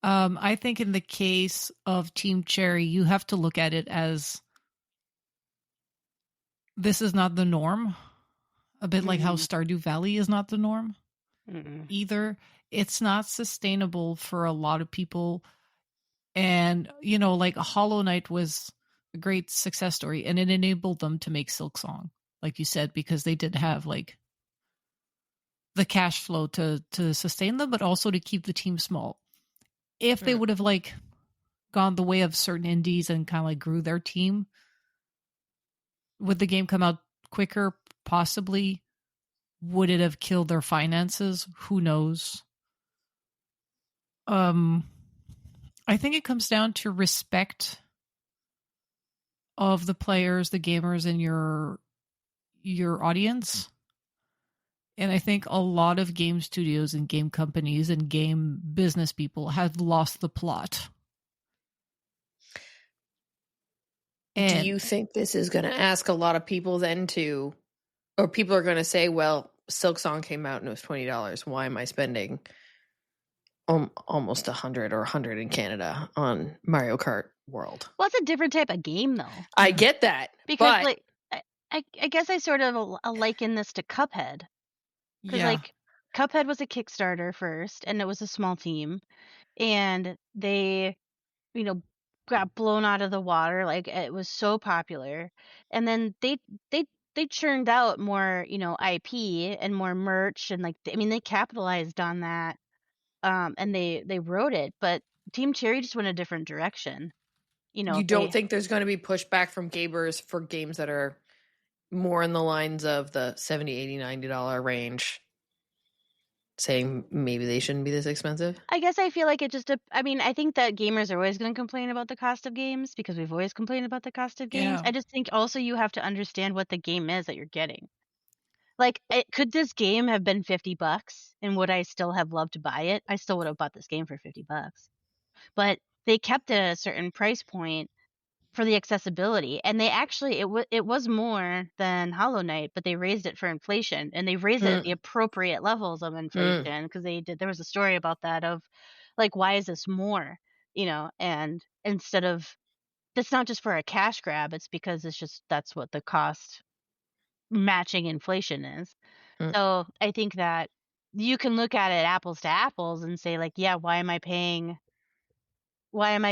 I think in the case of Team Cherry, you have to look at it as this is not the norm. A bit like how Stardew Valley is not the norm either. It's not sustainable for a lot of people. And, like Hollow Knight was a great success story, and it enabled them to make Silksong, like you said, because they did have like the cash flow to sustain them, but also to keep the team small. If they would have like gone the way of certain indies and kind of like grew their team, would the game come out quicker? Possibly. Would it have killed their finances? Who knows? I think it comes down to respect of the players, the gamers, and your audience. And I think a lot of game studios and game companies and game business people have lost the plot. And do you think this is going to ask a lot of people then or people are going to say, well, Silksong came out and it was $20. Why am I spending almost $100 or $100 in Canada on Mario Kart World? Well, it's a different type of game, though. I get that. Because, like, I guess I sort of liken this to Cuphead. Because, like, Cuphead was a Kickstarter first, and it was a small team. And they, got blown out of the water. Like, it was so popular. And then they churned out more, IP and more merch. And, like, they capitalized on that. And they wrote it. But Team Cherry just went a different direction. You don't think there's going to be pushback from gamers for games that are more in the lines of the $70, $80, $90 range, saying maybe they shouldn't be this expensive? I guess I feel like it just, I think that gamers are always going to complain about the cost of games because we've always complained about the cost of games. Yeah. I just think also you have to understand what the game is that you're getting. Like, could this game have been $50 and would I still have loved to buy it? I still would have bought this game for $50. But they kept it at a certain price point for the accessibility, and they actually it was more than Hollow Knight, but they raised it for inflation, and they raised it at the appropriate levels of inflation because there was a story about that of like, why is this more, and instead of, that's not just for a cash grab, it's because that's what the cost matching inflation is. So I think that you can look at it apples to apples and say like, yeah, why am I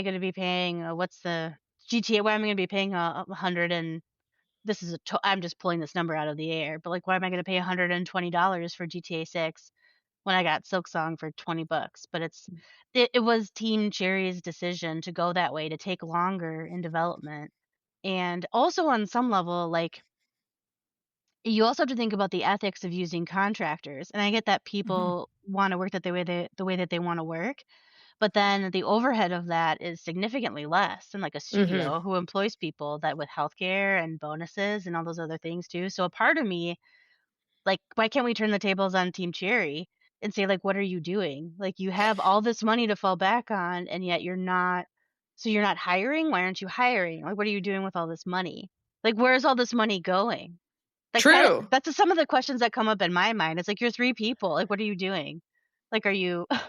going to be paying what's the GTA? Why am I going to be paying 100 and this is I'm just pulling this number out of the air, but like, why am I going to pay $120 for GTA 6 when I got Silksong for $20, but it was Team Cherry's decision to go that way, to take longer in development. And also on some level, like, you also have to think about the ethics of using contractors. And I get that people want to work the way that they want to work, but then the overhead of that is significantly less than like a Mm-hmm. studio who employs people that with healthcare and bonuses and all those other things too. So a part of me, like, why can't we turn the tables on Team Cherry and say, like, what are you doing? Like, you have all this money to fall back on, and yet you're not. So you're not hiring? Why aren't you hiring? Like, what are you doing with all this money? Like, where's all this money going? Like, True. that's some of the questions that come up in my mind. It's like, you're 3 people. Like, what are you doing? Like, are you what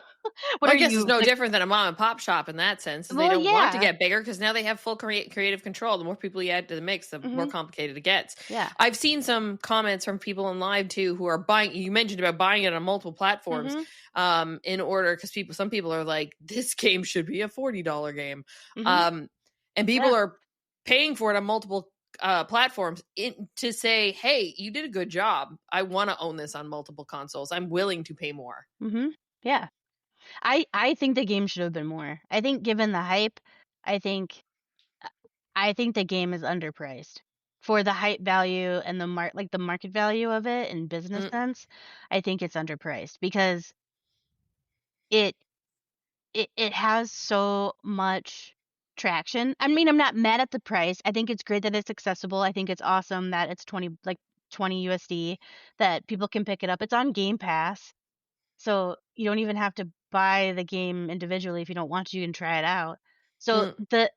Well, are I guess it's you no like? different than a mom and pop shop in that sense. They Well, don't want to yeah. get bigger because now they have full creative control. The more people you add to the mix, the more complicated it gets. Yeah. I've seen some comments from people in live too who are buying. You mentioned about buying it on multiple platforms, in order because some people are like, this game should be a $40 game, and people are paying for it on multiple platforms to say, hey, you did a good job. I want to own this on multiple consoles. I'm willing to pay more. Yeah. I think the game should have been more. I think given the hype, I think the game is underpriced for the hype value and the market value of it in business sense. I think it's underpriced because it has so much traction. I mean, I'm not mad at the price. I think it's great that it's accessible. I think it's awesome that it's 20 USD that people can pick it up. It's on Game Pass. So you don't even have to buy the game individually. If you don't want to, you can try it out. So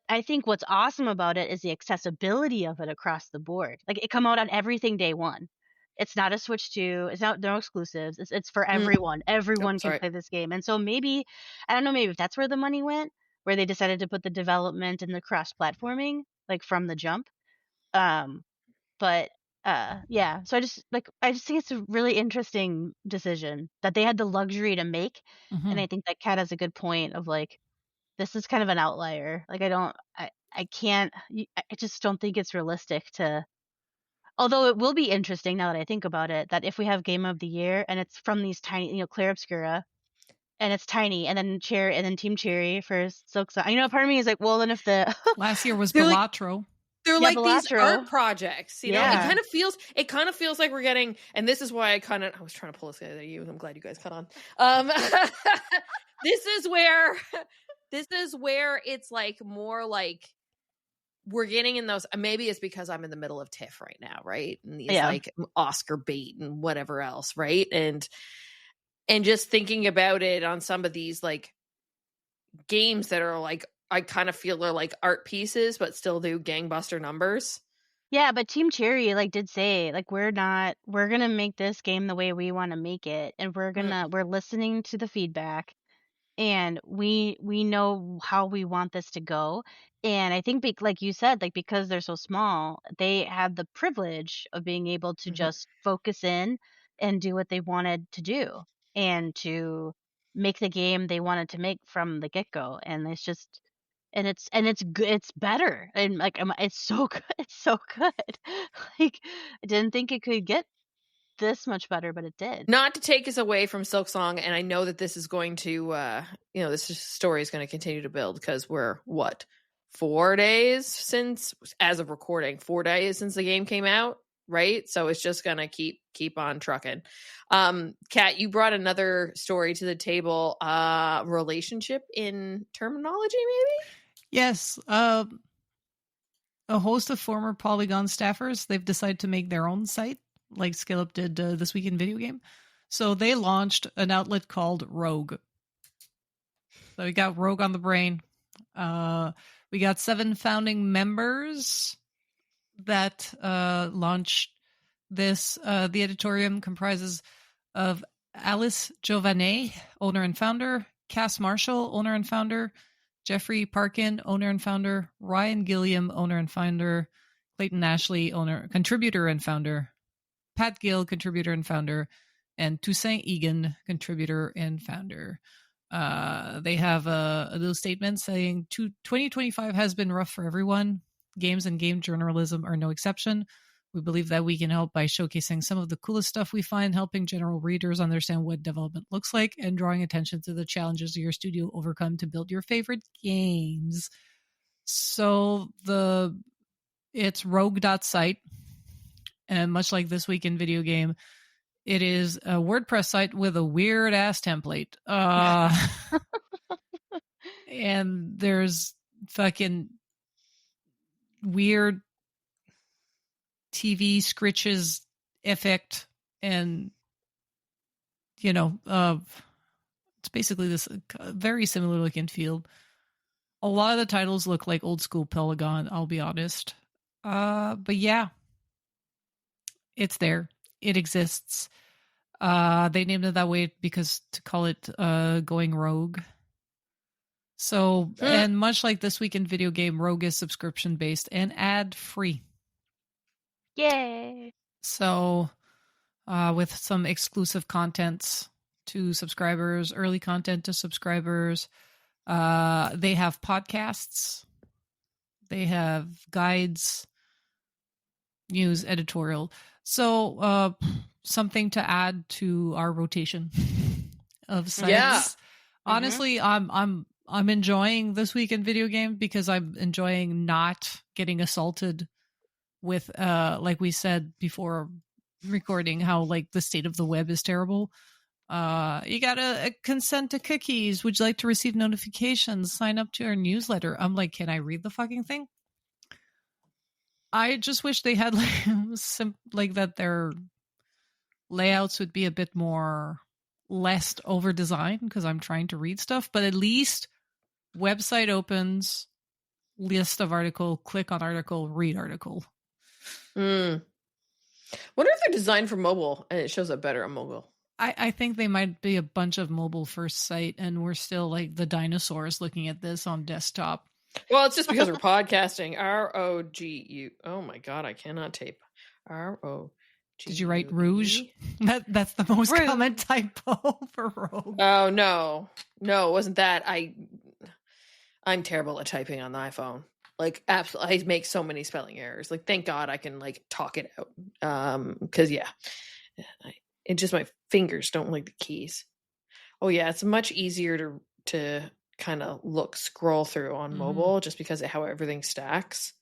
I think what's awesome about it is the accessibility of it across the board. Like, it come out on everything day one. It's not a Switch 2. It's no exclusives. It's for everyone. Everyone can play this game. And so maybe, I don't know, maybe if that's where the money went, where they decided to put the development and the cross-platforming like from the jump. But yeah, so I just think it's a really interesting decision that they had the luxury to make. And I think that Kat has a good point of like, this is kind of an outlier. Like, I can't, I just don't think it's realistic to, although it will be interesting now that I think about it, that if we have Game of the Year and it's from these tiny, Clair Obscura, and it's tiny, and then Team Cherry for Silksong. Part of me is like, well, then if the last year was Balatro. They're like these Balatro. art projects, you know. Yeah. It kind of feels like we're getting, and this is why I was trying to pull this out of you. I'm glad you guys cut on. This is where it's like more like we're getting in those. Maybe it's because I'm in the middle of TIFF right now, right? And these like Oscar bait and whatever else, right? And just thinking about it on some of these like games that are like, I kind of feel they're like art pieces, but still do gangbuster numbers. Yeah, but Team Cherry did say like, we're gonna make this game the way we want to make it, and we're listening to the feedback, and we know how we want this to go. And I think like you said, like, because they're so small, they have the privilege of being able to just focus in and do what they wanted to do, and to make the game they wanted to make from the get-go. And it's just, and it's good, it's better, and like, it's so good. It's so good. Like, I didn't think it could get this much better, but it did. Not to take us away from Silksong, and I know that this is going to this story is going to continue to build, because we're 4 days since, as of recording, 4 days since the game came out, right? So it's just gonna keep on trucking. Kat, you brought another story to the table, relationship in terminology, maybe? Yes. A host of former Polygon staffers, they've decided to make their own site, like Scale-Up did This Week in Video Game. So they launched an outlet called Rogue. So we got Rogue on the brain. We got 7 founding members that launched this. The editorium comprises of Alice Giovannet, owner and founder, Cass Marshall, owner and founder, Jeffrey Parkin, owner and founder, Ryan Gilliam, owner and founder, Clayton Ashley, contributor and founder, Pat Gill, contributor and founder, and Toussaint Egan, contributor and founder. They have a little statement saying 2025 has been rough for everyone. Games and game journalism are no exception. We believe that we can help by showcasing some of the coolest stuff we find, helping general readers understand what development looks like, and drawing attention to the challenges your studio overcome to build your favorite games. So it's rogue.site, and much like This Week in Video Game, it is a WordPress site with a weird ass template. And there's fucking weird TV scritches effect, and it's basically this very similar look and feel. A lot of the titles look like old school Polygon, I'll be honest. But yeah, it's there. It exists. They named it that way because to call it going rogue. So, and much like This Week in Video Game, Rogue is subscription based and ad free. Yay! So, with some exclusive contents to subscribers, early content to subscribers, they have podcasts, they have guides, news, editorial. So, something to add to our rotation of sites. Yeah. Honestly, I'm enjoying This Week in Video Game because I'm enjoying not getting assaulted with, like we said before recording, how like the state of the web is terrible. You gotta consent to cookies. Would you like to receive notifications? Sign up to our newsletter. I'm like, can I read the fucking thing? I just wish they had like that their layouts would be a bit more less over designed because I'm trying to read stuff, but at least website opens, list of article, click on article, read article. Wonder if they're designed for mobile and it shows up better on mobile. I think they might be a bunch of mobile first site, and we're still like the dinosaurs looking at this on desktop. Well, it's just because we're podcasting. ROGU. Oh my god, I cannot type. ROGU. Did you write rouge? That's the most common typo for rogue. Oh no, it wasn't that. I'm terrible at typing on the iPhone. Like, absolutely, I make so many spelling errors. Like, thank God I can like talk it out. Because it just my fingers don't like the keys. Oh yeah, it's much easier to kind of scroll through on mobile just because of how everything stacks.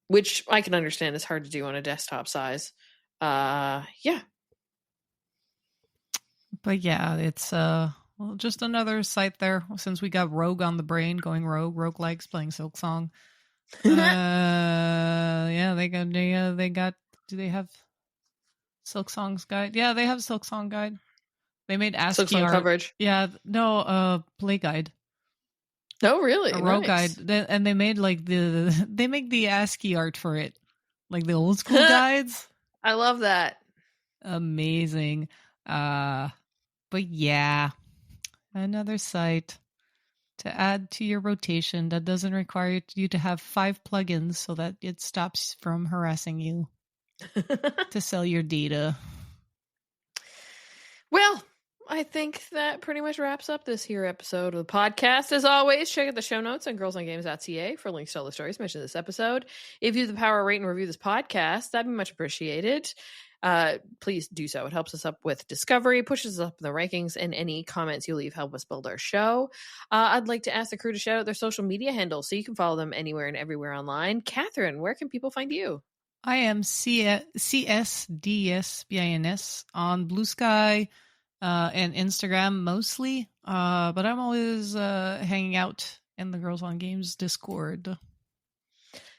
Which I can understand is hard to do on a desktop size. Yeah. But yeah, it's just another site there since we got Rogue on the brain, going rogue, Roguelikes, playing Silksong. Yeah, they got. Do they have Silksong's guide? Yeah, they have Silksong guide. They made ASCII Silksong art. coverage. Yeah, no, play guide. Oh, really? A rogue guide, and they made like they make the ASCII art for it, like the old school guides. I love that. Amazing. But yeah, another site to add to your rotation that doesn't require you to have 5 plugins so that it stops from harassing you to sell your data. Well, I think that pretty much wraps up this here episode of the podcast. As always, check out the show notes on girlsongames.ca for links to all the stories mentioned in this episode. If you have the power to rate and review this podcast, that'd be much appreciated. Please do so. It helps us up with discovery, pushes us up in the rankings, and any comments you leave help us build our show. I'd like to ask the crew to shout out their social media handles so you can follow them anywhere and everywhere online. Catherine, where can people find you? I am CSDSBINS on Blue Sky and Instagram mostly, but I'm always hanging out in the Girls on Games Discord.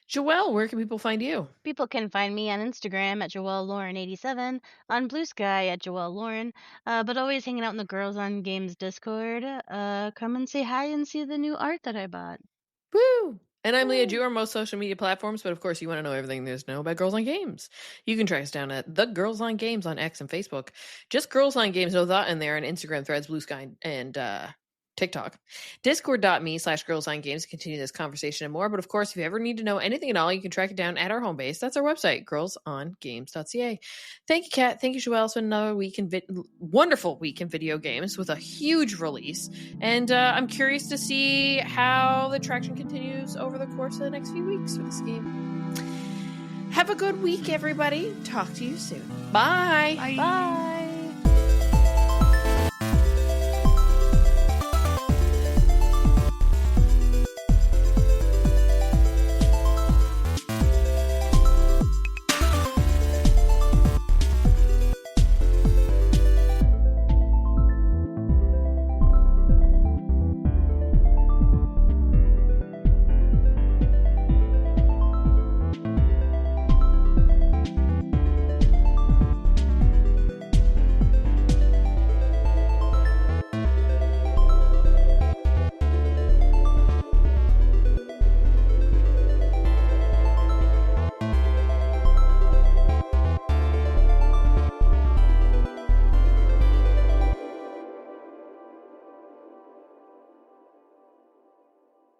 Joelle, where can people find you? People can find me on Instagram at JoelleLauren87, on Blue Sky at JoelleLauren, but always hanging out in the Girls on Games Discord. Come and say hi and see the new art that I bought. Woo! And I'm Leah Jew on most social media platforms, but of course you want to know everything there's to know about Girls on Games. You can track us down at The Girls on Games on X and Facebook. Just Girls on Games, no thought in there, on Instagram, Threads, Blue Sky, and TikTok. Discord.me/Girls on Games to continue this conversation and more. But of course, if you ever need to know anything at all, you can track it down at our home base. That's our website, girlsongames.ca. Thank you, Kat. Thank you, Joelle. It's been another wonderful week in video games with a huge release. And I'm curious to see how the traction continues over the course of the next few weeks for this game. Have a good week, everybody. Talk to you soon. Bye. Bye. Bye.